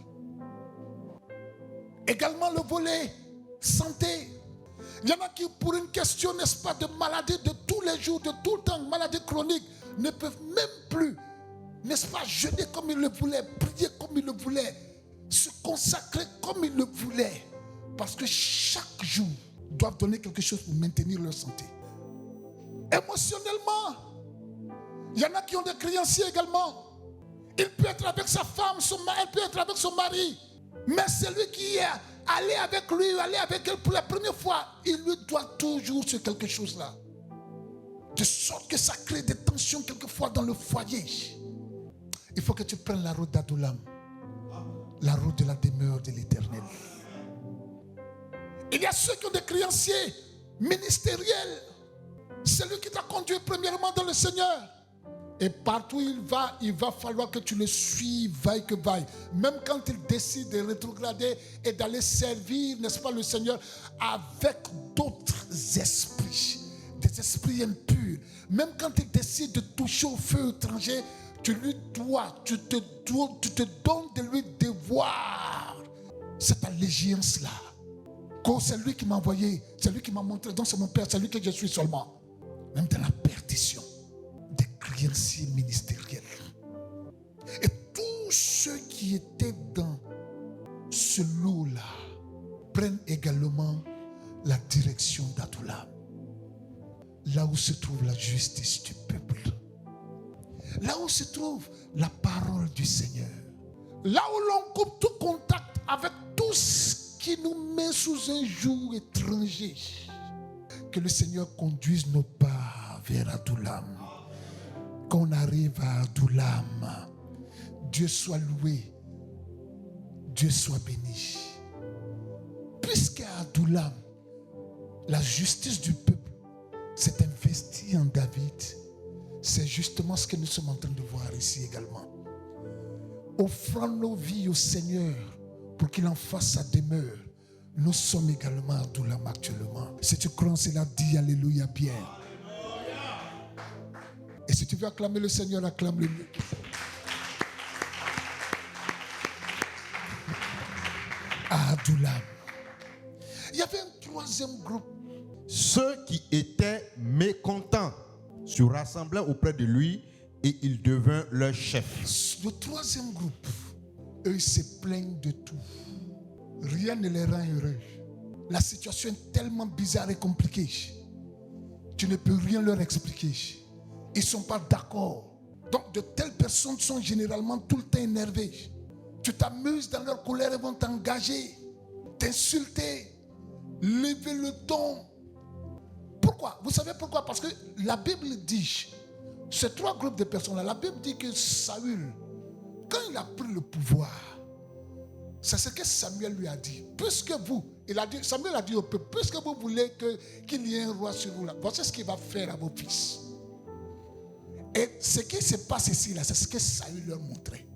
Également le volet santé. Il y en a qui, pour une question, n'est-ce pas, de maladie de tous les jours, de tout le temps, maladie chronique, ne peuvent même plus, n'est-ce pas, jeûner comme ils le voulaient, prier comme ils le voulaient, se consacrer comme ils le voulaient. Parce que chaque jour, ils doivent donner quelque chose pour maintenir leur santé. Émotionnellement, il y en a qui ont des créanciers également. Il peut être avec sa femme, elle peut être avec son mari. Mais celui qui est allé avec lui, allé avec elle pour la première fois, il lui doit toujours sur quelque chose là. De sorte que ça crée des tensions quelquefois dans le foyer. Il faut que tu prennes la route d'Adullam. la route de la demeure de l'Éternel. Il y a ceux qui ont des créanciers ministériels. C'est lui qui t'a conduit premièrement dans le Seigneur. Et partout où il va falloir que tu le suives, vaille que vaille. Même quand il décide de rétrograder et d'aller servir, n'est-ce pas, le Seigneur, avec d'autres esprits, des esprits impurs. Même quand il décide de toucher au feu étranger, tu te donnes de lui devoir cette allégeance-là. C'est lui qui m'a envoyé, c'est lui qui m'a montré, donc c'est mon Père, c'est lui que je suis seulement. Même dans la perdition des créanciers ministériels. Et tous ceux qui étaient dans ce lot-là prennent également la direction d'Adoulam. Là où se trouve la justice du peuple. Là où se trouve la parole du Seigneur. Là où l'on coupe tout contact avec tout ce qui nous met sous un joug étranger. Que le Seigneur conduise nos pas vers Adoulam. Qu'on arrive à Adoulam. Dieu soit loué. Dieu soit béni. Puisqu'à Adoulam, la justice du peuple s'est investie en David, c'est justement ce que nous sommes en train de voir ici également. Offrant nos vies au Seigneur pour qu'il en fasse sa demeure. Nous sommes également à Adoulam actuellement. Si tu crois en cela, dis Alléluia bien. Et si tu veux acclamer le Seigneur, acclame-le. À Adoulam. Il y avait un troisième groupe. Ceux qui étaient mécontents se rassemblaient auprès de lui et il devint leur chef. Le troisième groupe, eux, ils se plaignent de tout. Rien ne les rend heureux. La situation est tellement bizarre et compliquée. Tu ne peux rien leur expliquer. Ils ne sont pas d'accord. Donc de telles personnes sont généralement tout le temps énervées. Tu t'amuses dans leur colère, ils vont t'engager, t'insulter, lever le ton. Pourquoi? Vous savez pourquoi? Parce que la Bible dit, ces trois groupes de personnes-là, la Bible dit que Saül, quand il a pris le pouvoir, c'est ce que Samuel lui a dit. Puisque vous, Samuel a dit au peuple, puisque vous voulez qu'il y ait un roi sur vous, là, voici ce qu'il va faire à vos fils. Et ce qui se passe ici, là, c'est ce que Saül leur montrait.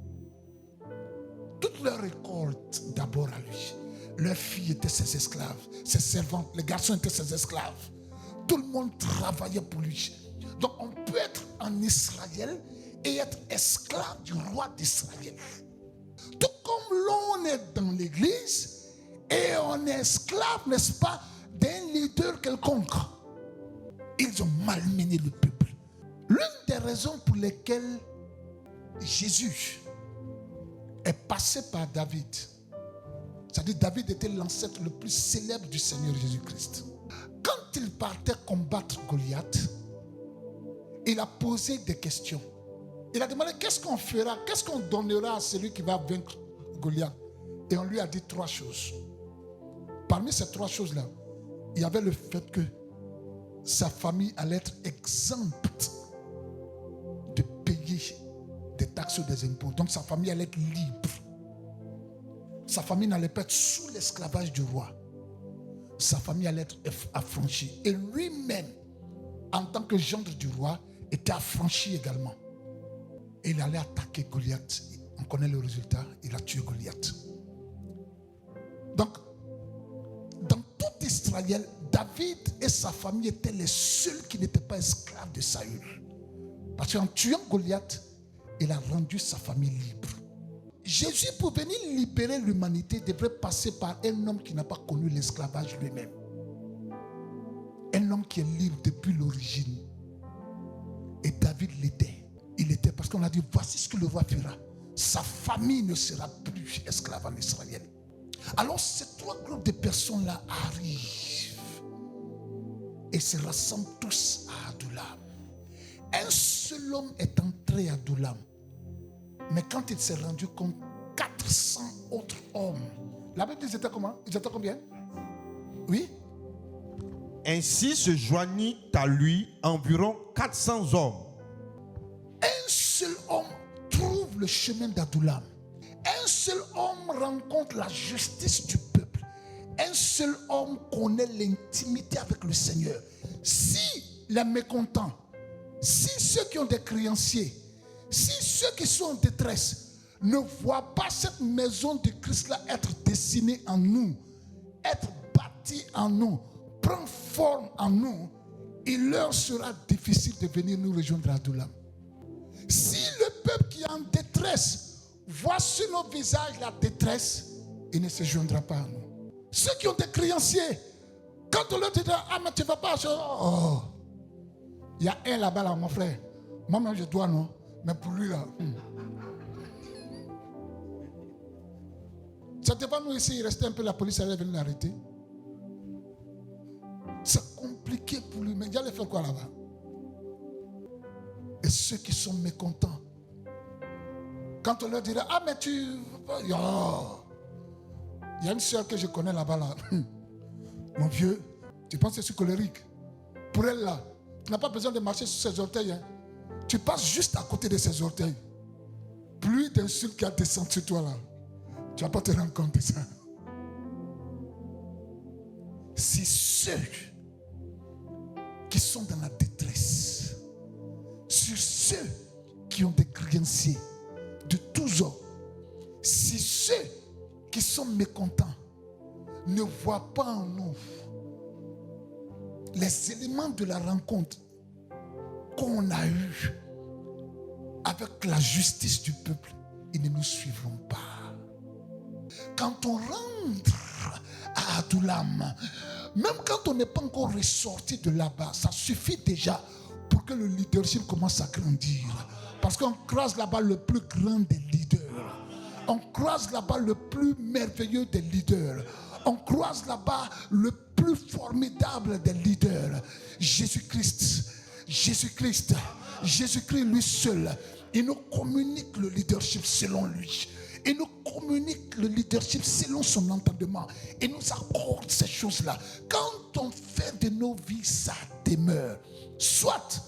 Toute leur récolte d'abord à lui. Leurs filles étaient ses esclaves, ses servantes, les garçons étaient ses esclaves. Tout le monde travaillait pour lui. Donc on peut être en Israël et être esclave du roi d'Israël. Tout comme l'on est dans l'église et on est esclave, n'est-ce pas, d'un leader quelconque. Ils ont malmené le peuple. L'une des raisons pour lesquelles Jésus est passé par David, c'est-à-dire David était l'ancêtre le plus célèbre du Seigneur Jésus-Christ. Quand il partait combattre Goliath, il a posé des questions. Il a demandé qu'est-ce qu'on fera, qu'est-ce qu'on donnera à celui qui va vaincre Goliath. Et on lui a dit trois choses. Parmi ces trois choses-là, il y avait le fait que sa famille allait être exempte de payer des taxes ou des impôts. Donc sa famille allait être libre. Sa famille n'allait pas être sous l'esclavage du roi. Sa famille allait être affranchie. Et lui-même, en tant que gendre du roi, était affranchi également. Et il allait attaquer Goliath. On connaît le résultat, il a tué Goliath. Donc, dans tout Israël, David et sa famille étaient les seuls qui n'étaient pas esclaves de Saül. Parce qu'en tuant Goliath, il a rendu sa famille libre. Jésus, pour venir libérer l'humanité, devrait passer par un homme qui n'a pas connu l'esclavage lui-même. Un homme qui est libre depuis l'origine. Et David l'était. Il était parce qu'on a dit, voici ce que le roi fera. Sa famille ne sera plus esclave en Israël. Alors ces trois groupes de personnes-là arrivent et se rassemblent tous à Adoulam. Un seul homme est entré à Adoulam. Mais quand il s'est rendu compte, 400 autres hommes. La Bible dit, ils étaient comment? Ils étaient combien? Oui? Ainsi se joignit à lui environ 400 hommes. Un seul homme trouve le chemin d'Adoulam. Un seul homme homme rencontre la justice du peuple, un seul homme connaît l'intimité avec le Seigneur. Si les mécontents, si ceux qui ont des créanciers, si ceux qui sont en détresse ne voient pas cette maison de Christ-là être dessinée en nous, être bâtie en nous, prendre forme en nous, il leur sera difficile de venir nous rejoindre à Adullam. Si le peuple qui est en détresse voit sur nos visages la détresse, il ne se joindra pas à nous. Ceux qui ont des créanciers, quand on leur dit ah mais tu ne vas pas, oh, il y a un là-bas là, mon frère. Moi-même je dois non, mais pour lui là. Ça devant nous ici, il restait un peu, la police allait venir l'arrêter. C'est compliqué pour lui, mais il allait faire quoi là-bas? Et ceux qui sont mécontents, quand on leur dirait ah mais tu... Il y a une soeur que je connais là-bas là. Mon vieux, tu penses que je suis colérique? Pour elle là, tu n'as pas besoin de marcher sur ses orteils. Hein. Tu passes juste à côté de ses orteils. Plus d'insultes qui a descendu sur toi là. Tu ne vas pas te rendre compte de ça. Si ceux qui sont dans la détresse, sur ceux qui ont des créanciers de tous ordres, si ceux qui sont mécontents ne voient pas en nous les éléments de la rencontre qu'on a eue avec la justice du peuple, ils ne nous suivront pas. Quand on rentre à Adullam, même quand on n'est pas encore ressorti de là-bas, ça suffit déjà pour que le leadership commence à grandir. Parce qu'on croise là-bas le plus grand des leaders. On croise là-bas le plus merveilleux des leaders. On croise là-bas le plus formidable des leaders. Jésus-Christ. Jésus-Christ. Jésus-Christ lui seul. Il nous communique le leadership selon lui. Il nous communique le leadership selon son entendement. Il nous accorde ces choses-là. Quand on fait de nos vies sa demeure, soit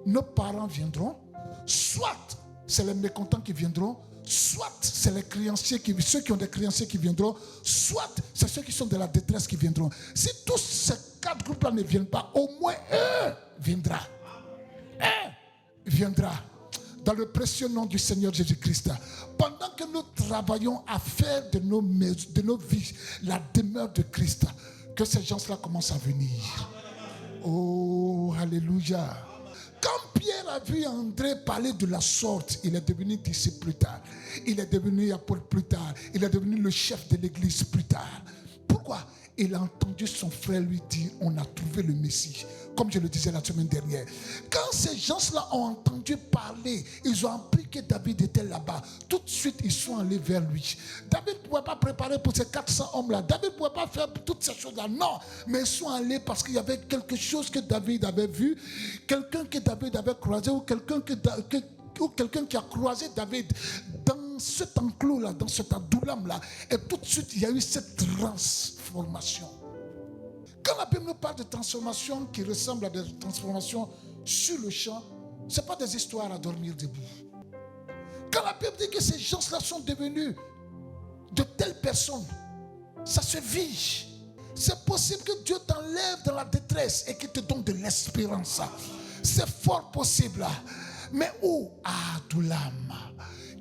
nos parents viendront, soit c'est les mécontents qui viendront, soit c'est les créanciers, ceux qui ont des créanciers qui viendront, soit c'est ceux qui sont de la détresse qui viendront. Si tous ces 4 groupes-là ne viennent pas, au moins un viendra. Un viendra. Dans le précieux nom du Seigneur Jésus-Christ, pendant que nous travaillons à faire de nos vies la demeure de Christ, que ces gens-là commencent à venir. Oh, alléluia. Quand Pierre a vu André parler de la sorte, il est devenu disciple plus tard. Il est devenu apôtre plus tard. Il est devenu le chef de l'église plus tard. Pourquoi? Il a entendu son frère lui dire, on a trouvé le Messie. Comme je le disais la semaine dernière. Quand ces gens-là ont entendu parler, ils ont appris que David était là-bas. Tout de suite, ils sont allés vers lui. David ne pouvait pas préparer pour ces 400 hommes-là. David ne pouvait pas faire toutes ces choses-là. Non, mais ils sont allés parce qu'il y avait quelque chose que David avait vu, quelqu'un que David avait croisé, ou quelqu'un qui a croisé David dans cet enclos-là, dans cet Adullam-là. Et tout de suite, il y a eu cette transformation. Quand la Bible nous parle de transformation qui ressemble à des transformations sur le champ, ce n'est pas des histoires à dormir debout. Quand la Bible dit que ces gens-là sont devenus de telles personnes, ça se vit. C'est possible que Dieu t'enlève dans la détresse et qu'il te donne de l'espérance. C'est fort possible. Mais où? À Adullam.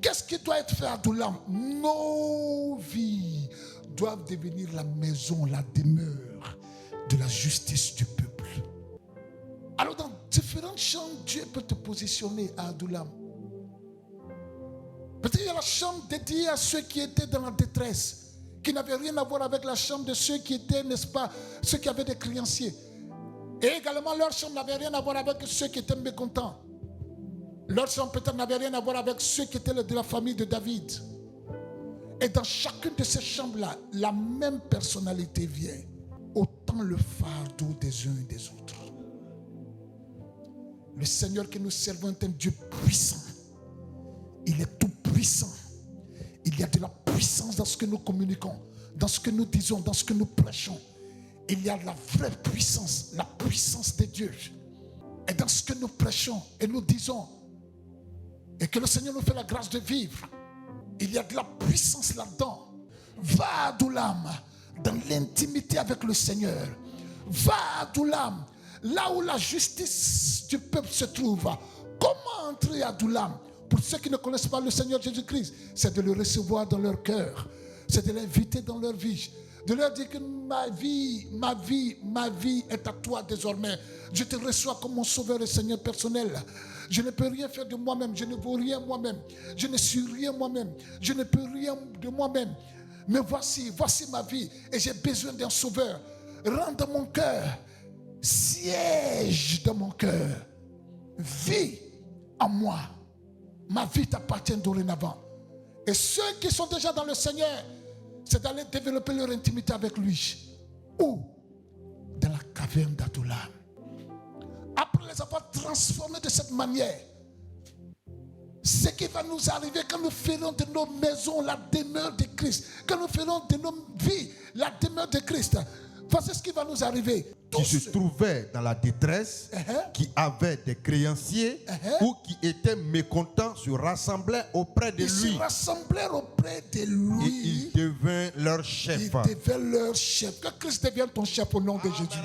Qu'est-ce qui doit être fait à Adullam? Nos vies doivent devenir la maison, la demeure de la justice du peuple. Alors dans différents champs, Dieu peut te positionner à Adullam. Peut-être qu'il y a la chambre dédiée à ceux qui étaient dans la détresse, qui n'avaient rien à voir avec la chambre de ceux qui étaient, n'est-ce pas, ceux qui avaient des créanciers. Et également leur chambre n'avait rien à voir avec ceux qui étaient mécontents. Leur chambre peut-être n'avait rien à voir avec ceux qui étaient de la famille de David. Et dans chacune de ces chambres-là, la même personnalité vient. Autant le fardeau des uns et des autres. Le Seigneur que nous servons est un Dieu puissant. Il est tout puissant. Il y a de la puissance dans ce que nous communiquons, dans ce que nous disons, dans ce que nous prêchons. Il y a la vraie puissance, la puissance de Dieu. Et dans ce que nous prêchons et nous disons, et que le Seigneur nous fait la grâce de vivre, il y a de la puissance là-dedans. Va à Adullam, dans l'intimité avec le Seigneur. Va à Adullam, là où la justice du peuple se trouve. Comment entrer à Adullam? Pour ceux qui ne connaissent pas le Seigneur Jésus-Christ, c'est de le recevoir dans leur cœur. C'est de l'inviter dans leur vie. De leur dire que ma vie est à toi désormais. Je te reçois comme mon sauveur et Seigneur personnel. Je ne peux rien faire de moi-même. Je ne vaux rien moi-même. Je ne suis rien moi-même. Je ne peux rien de moi-même. Mais voici ma vie. Et j'ai besoin d'un sauveur. Rentre dans mon cœur. Siège dans mon cœur. Vis en moi. Ma vie t'appartient dorénavant. Et ceux qui sont déjà dans le Seigneur, c'est d'aller développer leur intimité avec lui. Où? Dans la caverne d'Adullam. Après les avoir transformés de cette manière, ce qui va nous arriver quand nous ferons de nos maisons la demeure de Christ, quand nous ferons de nos vies la demeure de Christ, voici ce qui va nous arriver. Qui se trouvaient dans la détresse, qui avaient des créanciers ou qui étaient mécontents se rassemblaient auprès de lui. Ils se rassemblèrent auprès de lui. Et il devint leur chef. Il devint leur chef. Que Christ devienne ton chef au nom de Jésus.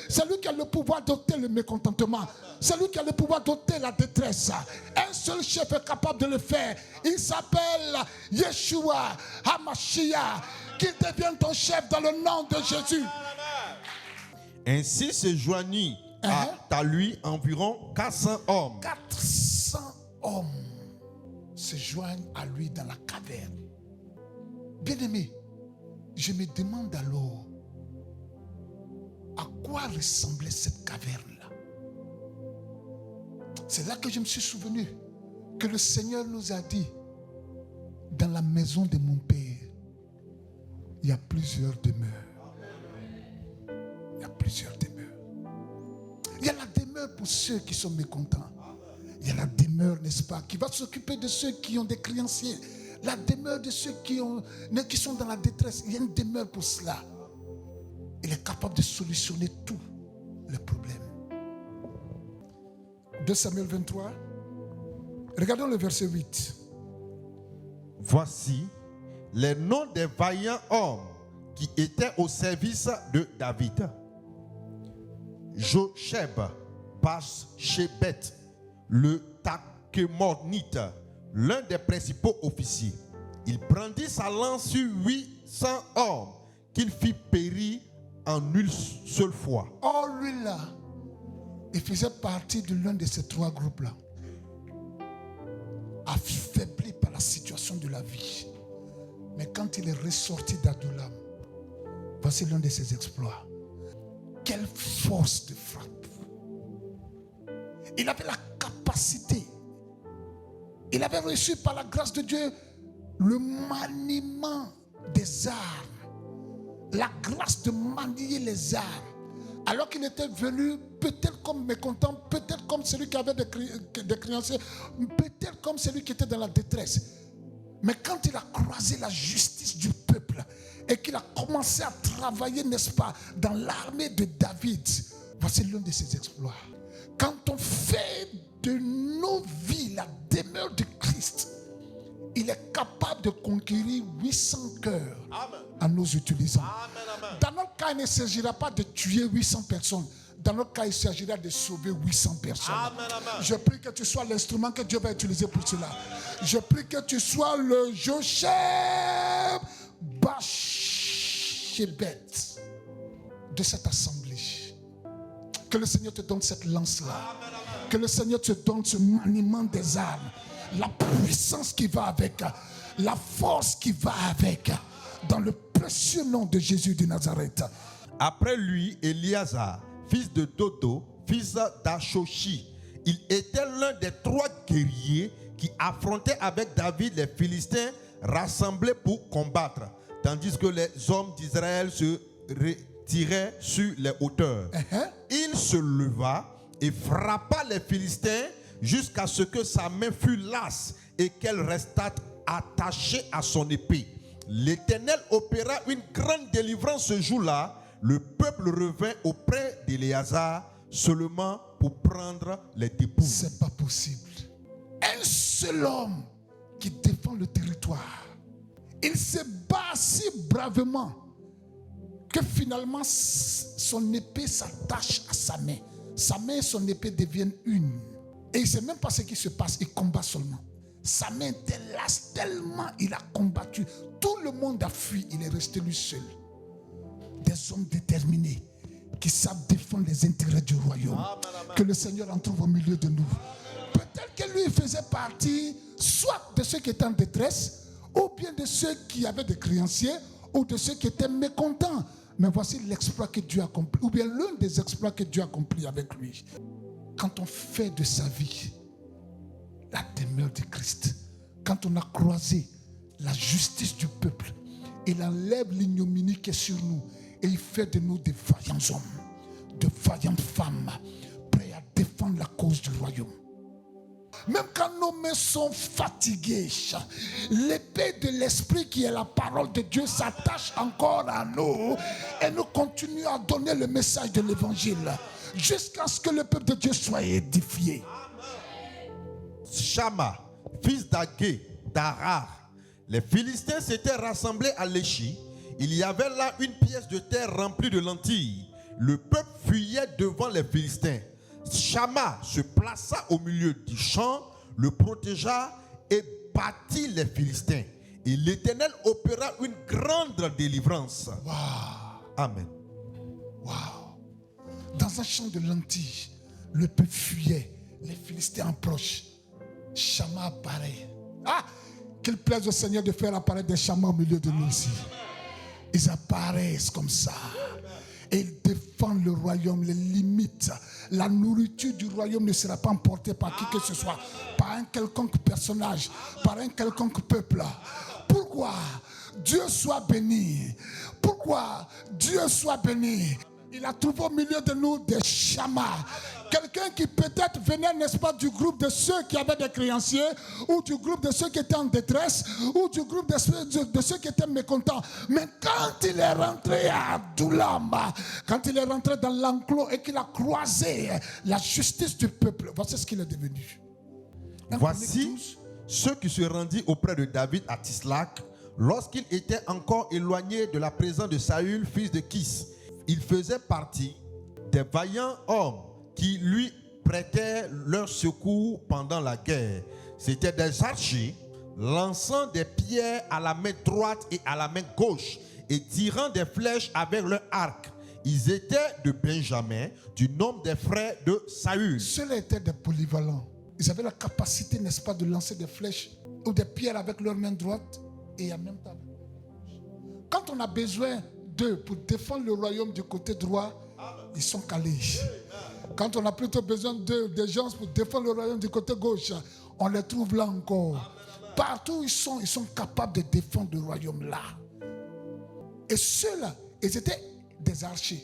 C'est lui qui a le pouvoir d'ôter le mécontentement. C'est lui qui a le pouvoir d'ôter la détresse. Un seul chef est capable de le faire. Il s'appelle Yeshua HaMashiach. Qu'il devienne ton chef dans le nom de Jésus. Ainsi se joignit à lui environ 400 hommes. 400 hommes se joignent à lui dans la caverne. Bien-aimé, je me demande alors à quoi ressemblait cette caverne-là. C'est là que je me suis souvenu que le Seigneur nous a dit, dans la maison de mon Père, il y a plusieurs demeures. Il y a plusieurs demeures. Il y a la demeure pour ceux qui sont mécontents. Il y a la demeure, n'est-ce pas, qui va s'occuper de ceux qui ont des créanciers. La demeure de ceux qui sont dans la détresse. Il y a une demeure pour cela. Il est capable de solutionner tous les problèmes. 2 Samuel 23. Regardons le verset 8. Voici les noms des vaillants hommes qui étaient au service de David. Josheb, Bas-Shebet, le Takemornite, l'un des principaux officiers. Il brandit sa lance sur 800 hommes qu'il fit périr en une seule fois. Or, lui là, il faisait partie de l'un de ces trois groupes-là. Affaibli par la situation de la vie. Mais quand il est ressorti d'Adullam, voici l'un de ses exploits. Quelle force de frappe. Il avait la capacité. Il avait reçu par la grâce de Dieu le maniement des armes. La grâce de manier les armes. Alors qu'il était venu, peut-être comme mécontent, peut-être comme celui qui avait des créanciers, peut-être comme celui qui était dans la détresse. Mais quand il a croisé la justice du peuple et qu'il a commencé à travailler, n'est-ce pas, dans l'armée de David, voici l'un de ses exploits. Quand on fait de nos vies la demeure de Christ, il est capable de conquérir 800 cœurs en nous utilisant. Dans notre cas, il ne s'agira pas de tuer 800 personnes. Dans notre cas, il s'agira de sauver 800 personnes. Je prie que tu sois l'instrument que Dieu va utiliser pour cela. Je prie que tu sois le Josheb Bas-Shebet de cette assemblée. Que le Seigneur te donne cette lance-là. Que le Seigneur te donne ce maniement des armes. La puissance qui va avec. La force qui va avec. Dans le précieux nom de Jésus de Nazareth. Après lui, Éliasar, fils de Dodo, fils d'Ashoshi. Il était l'un des 3 guerriers qui affrontaient avec David les Philistins rassemblés pour combattre, tandis que les hommes d'Israël se retiraient sur les hauteurs. Il se leva et frappa les Philistins jusqu'à ce que sa main fût lasse et qu'elle restât attachée à son épée. L'Éternel opéra une grande délivrance ce jour-là. Le peuple revint auprès d'Éléazar seulement pour prendre les dépouilles. C'est pas possible. Un seul homme qui défend le territoire. Il se bat si bravement que finalement son épée s'attache à sa main. Sa main et son épée deviennent une. Et il ne sait même pas ce qui se passe, il combat seulement. Sa main était lasse tellement il a combattu. Tout le monde a fui, il est resté lui seul. Des hommes déterminés qui savent défendre les intérêts du royaume. Que le Seigneur en trouve au milieu de nous. Peut-être que lui faisait partie soit de ceux qui étaient en détresse, ou bien de ceux qui avaient des créanciers, ou de ceux qui étaient mécontents. Mais voici l'exploit que Dieu a accompli, ou bien l'un des exploits que Dieu a accompli avec lui. Quand on fait de sa vie la demeure de Christ, quand on a croisé la justice du peuple, il enlève l'ignominie qui est sur nous et il fait de nous des vaillants hommes, de vaillantes femmes, prêts à défendre la cause du royaume. Même quand nos mains sont fatiguées, l'épée de l'esprit qui est la parole de Dieu s'attache encore à nous et nous continuons à donner le message de l'évangile jusqu'à ce que le peuple de Dieu soit édifié. Shama, fils d'Agé, d'Arar, les Philistins s'étaient rassemblés à Léchi. Il y avait là une pièce de terre remplie de lentilles. Le peuple fuyait devant les Philistins. Shama se plaça au milieu du champ, le protégea et battit les Philistins. Et l'Éternel opéra une grande délivrance. Wow. Amen. Wow. Dans un champ de lentilles, le peuple fuyait. Les Philistins approchent. Shama apparaît. Ah, qu'il plaise au Seigneur de faire apparaître des chamas au milieu de nous ici. Ils apparaissent comme ça. Et ils défendent le royaume, les limites. La nourriture du royaume ne sera pas emportée par qui que ce soit, par un quelconque personnage, par un quelconque peuple. Pourquoi Dieu soit béni? Pourquoi Dieu soit béni? Il a trouvé au milieu de nous des chamas. Quelqu'un qui peut-être venait, n'est-ce pas, du groupe de ceux qui avaient des créanciers, ou du groupe de ceux qui étaient en détresse, ou du groupe de ceux qui étaient mécontents. Mais quand il est rentré à Adullam, quand il est rentré dans l'enclos et qu'il a croisé la justice du peuple, voici ce qu'il est devenu. Voici ceux qui se rendirent auprès de David à Tislac, lorsqu'il était encore éloigné de la présence de Saül, fils de Kis. Il faisait partie des vaillants hommes qui lui prêtaient leur secours pendant la guerre. C'étaient des archers lançant des pierres à la main droite et à la main gauche et tirant des flèches avec leur arc. Ils étaient de Benjamin, du nombre des frères de Saül. Ceux-là étaient des polyvalents. Ils avaient la capacité, n'est-ce pas, de lancer des flèches ou des pierres avec leur main droite et en même temps. Quand on a besoin d'eux pour défendre le royaume du côté droit, ils sont calés. Quand on a plutôt besoin d'eux, des gens pour défendre le royaume du côté gauche, on les trouve là encore. Partout où ils sont capables de défendre le royaume là. Et ceux-là, ils étaient des archers.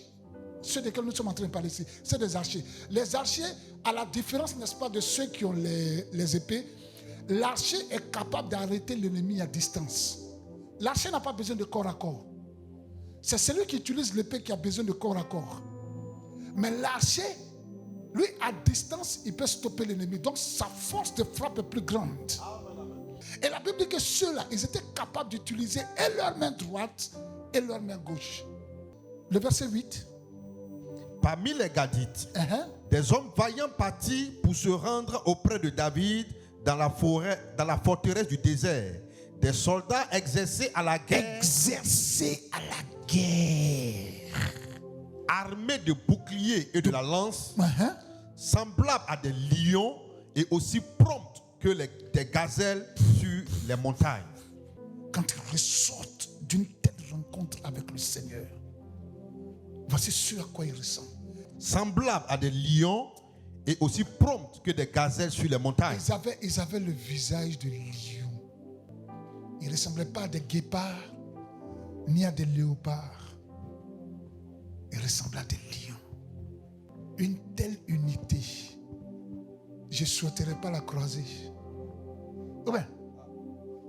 Ceux desquels nous sommes en train de parler ici, c'est des archers. Les archers, à la différence, n'est-ce pas, de ceux qui ont les épées, l'archer est capable d'arrêter l'ennemi à distance. L'archer n'a pas besoin de corps à corps. C'est celui qui utilise l'épée qui a besoin de corps à corps. Mais l'archer, lui, à distance, il peut stopper l'ennemi. Donc, sa force de frappe est plus grande. Et la Bible dit que ceux-là, ils étaient capables d'utiliser et leur main droite et leur main gauche. Le verset 8. Parmi les Gadites, des hommes vaillants partis pour se rendre auprès de David dans la forteresse du désert. Des soldats exercés à la guerre. Exercés à la guerre. Armés de boucliers et de la lance, semblables à des lions et aussi promptes que des gazelles sur les montagnes. Quand ils ressortent d'une telle rencontre avec le Seigneur, voici ce à quoi ils ressemblent. Semblables à des lions et aussi promptes que des gazelles sur les montagnes. Ils avaient le visage de lions. Ils ne ressemblaient pas à des guépards ni à des léopards. Ils ressemblaient à des lions. Une telle unité, je ne souhaiterais pas la croiser. Ouais,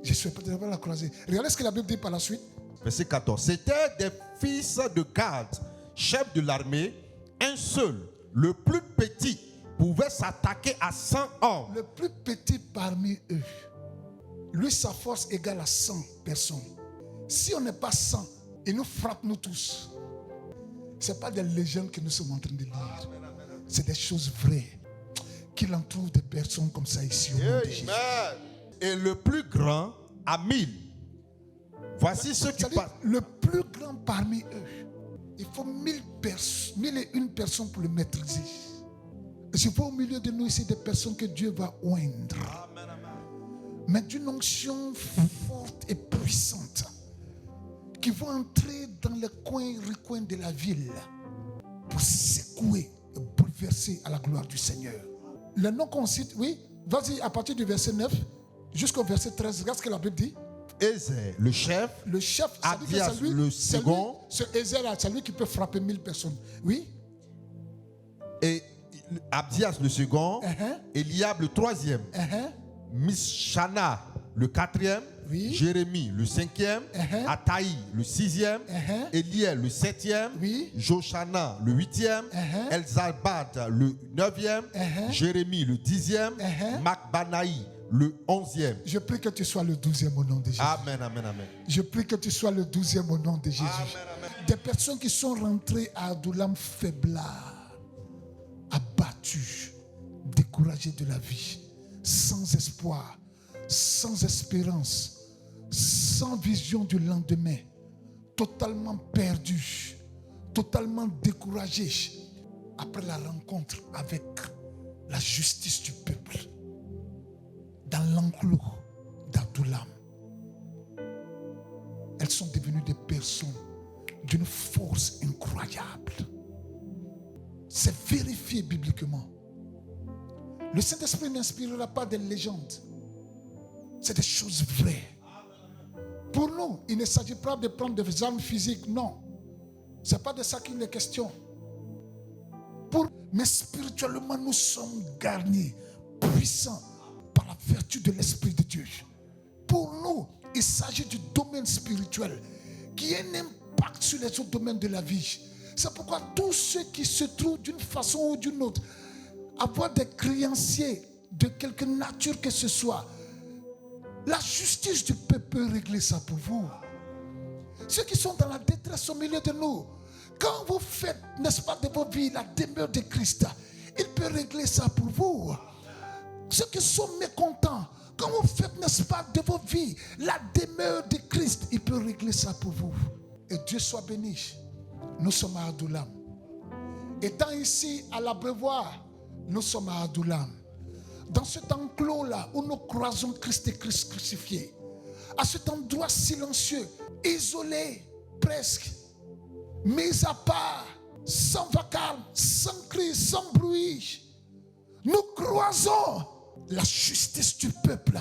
je ne souhaiterais pas la croiser. Regardez ce que la Bible dit par la suite. Verset 14. C'étaient des fils de Gad, chef de l'armée. Un seul, le plus petit, pouvait s'attaquer à 100 hommes. Le plus petit parmi eux, lui, sa force égale à 100 personnes. Si on n'est pas 100, il nous frappe nous tous. Ce n'est pas des légendes que nous sommes en train de lire. C'est des choses vraies qu'il entoure des personnes comme ça ici au nom de Jésus. Et le plus grand a 1000. Voici ceux qui passent. Le plus grand parmi eux, il faut 1001 personnes pour le maîtriser. Et je vois au milieu de nous ici des personnes que Dieu va oindre. Amen, amen. Mais d'une onction forte et puissante qui vont entrer dans les recoins de la ville pour secouer et bouleverser à la gloire du Seigneur. Le nom qu'on cite, oui, vas-y, à partir du verset 9 jusqu'au verset 13, regarde ce que la Bible dit. Ézère, le chef, Abdias, le second. Ce Ézère, c'est lui qui peut frapper 1000 personnes. Oui. Et Abdias, le second. Eliab, le troisième. Mishana, le quatrième. Oui. Jérémie, le cinquième. Ataï, le sixième. Eliel, le septième. Oui. Joshana, le huitième. Elzabad, le neuvième. Jérémie, le dixième. Macbanaï, le 11e. Je prie que tu sois le 12e au nom de Jésus. Amen, amen, amen. Je prie que tu sois le 12e au nom de Jésus. Amen, amen. Des personnes qui sont rentrées à Adoulam faiblards, abattues, découragées de la vie, sans espoir, sans espérance, sans vision du lendemain, totalement perdues, totalement découragées, après la rencontre avec la justice du peuple. Dans l'enclos d'Adoulam, elles sont devenues des personnes d'une force incroyable. C'est vérifié bibliquement. Le Saint-Esprit n'inspirera pas des légendes. C'est des choses vraies. Pour nous, il ne s'agit pas de prendre des armes physiques, non. Ce n'est pas de ça qu'il est question. Mais spirituellement, nous sommes garnis, puissants, par la vertu de l'Esprit de Dieu. Pour nous, il s'agit du domaine spirituel qui a un impact sur les autres domaines de la vie. C'est pourquoi tous ceux qui se trouvent d'une façon ou d'une autre avoir des créanciers de quelque nature que ce soit, la justice du peuple peut régler ça pour vous. Ceux qui sont dans la détresse au milieu de nous, quand vous faites, n'est-ce pas, de vos vies la demeure de Christ, il peut régler ça pour vous. Ceux qui sont mécontents, quand vous faites, n'est-ce pas, de vos vies la demeure de Christ, il peut régler ça pour vous. Et Dieu soit béni. Nous sommes à Adoulam. Étant ici à l'Abreuvoir, nous sommes à Adoulam. Dans cet enclos-là où nous croisons Christ et Christ crucifié, à cet endroit silencieux, isolé presque, mis à part, sans vacarme, sans cri, sans bruit, nous croisons la justice du peuple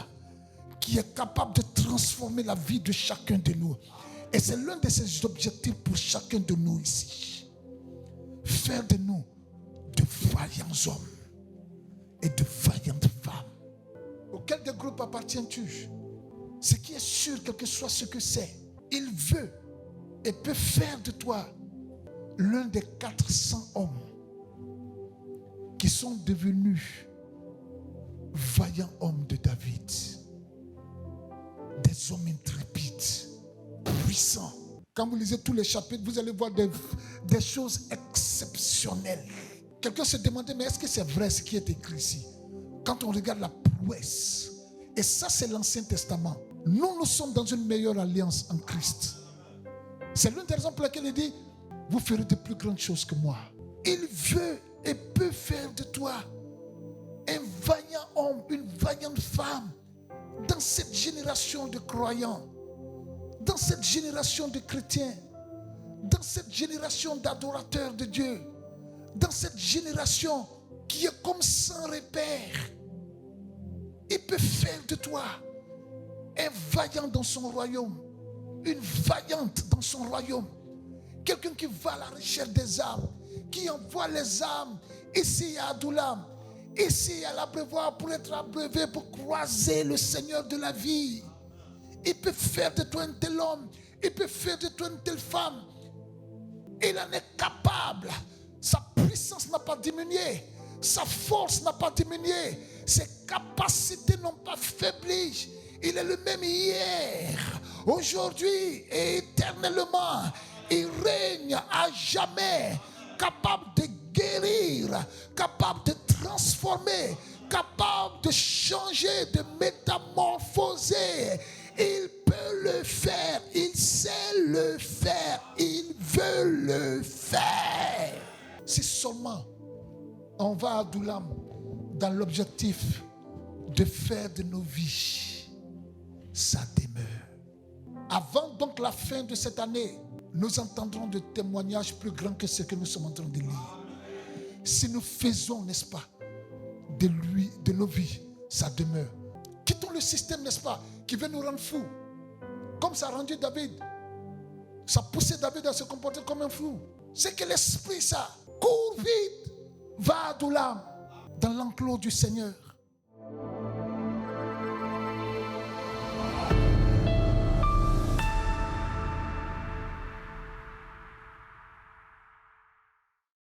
qui est capable de transformer la vie de chacun de nous. Et c'est l'un de ses objectifs pour chacun de nous ici. Faire de nous de vaillants hommes et de vaillantes femmes. Auquel des groupes appartiens-tu? Ce qui est sûr, quel que soit ce que c'est, il veut et peut faire de toi l'un des 400 hommes qui sont devenus vaillants hommes de David. Des hommes intrépides, puissants. Quand vous lisez tous les chapitres, vous allez voir des choses exceptionnelles. Quelqu'un se demandait, mais est-ce que c'est vrai ce qui est écrit ici? Quand on regarde la prouesse, et ça c'est l'Ancien Testament, nous sommes dans une meilleure alliance en Christ. C'est l'une des raisons pour lesquelles il dit, vous ferez de plus grandes choses que moi. Il veut et peut faire de toi un vaillant homme, une vaillante femme dans cette génération de croyants, dans cette génération de chrétiens, dans cette génération d'adorateurs de Dieu, dans cette génération qui est comme sans repère. Il peut faire de toi un vaillant dans son royaume, une vaillante dans son royaume, quelqu'un qui va à la recherche des âmes, qui envoie les âmes ici à Adoulam, ici à l'Abreuvoir pour être abreuvé, pour croiser le Seigneur de la vie. Il peut faire de toi un tel homme, il peut faire de toi une telle femme. Il en est capable. Sa puissance n'a pas diminué, sa force n'a pas diminué, ses capacités n'ont pas faibli. Il est le même hier, aujourd'hui et éternellement. Il règne à jamais, capable de guérir, capable de transformer, capable de changer, de métamorphoser. Il peut le faire, il sait le faire, il veut le faire. Si seulement on va à Doulam dans l'objectif de faire de nos vies sa demeure. Avant donc la fin de cette année, nous entendrons de témoignages plus grands que ce que nous sommes en train de lire. Si nous faisons, n'est-ce pas, de nos vies sa demeure. Quittons le système, n'est-ce pas, qui veut nous rendre fous. Comme ça a rendu David. Ça a poussé David à se comporter comme un fou. C'est que l'esprit, ça, court vite, va à Doulam, dans l'enclos du Seigneur.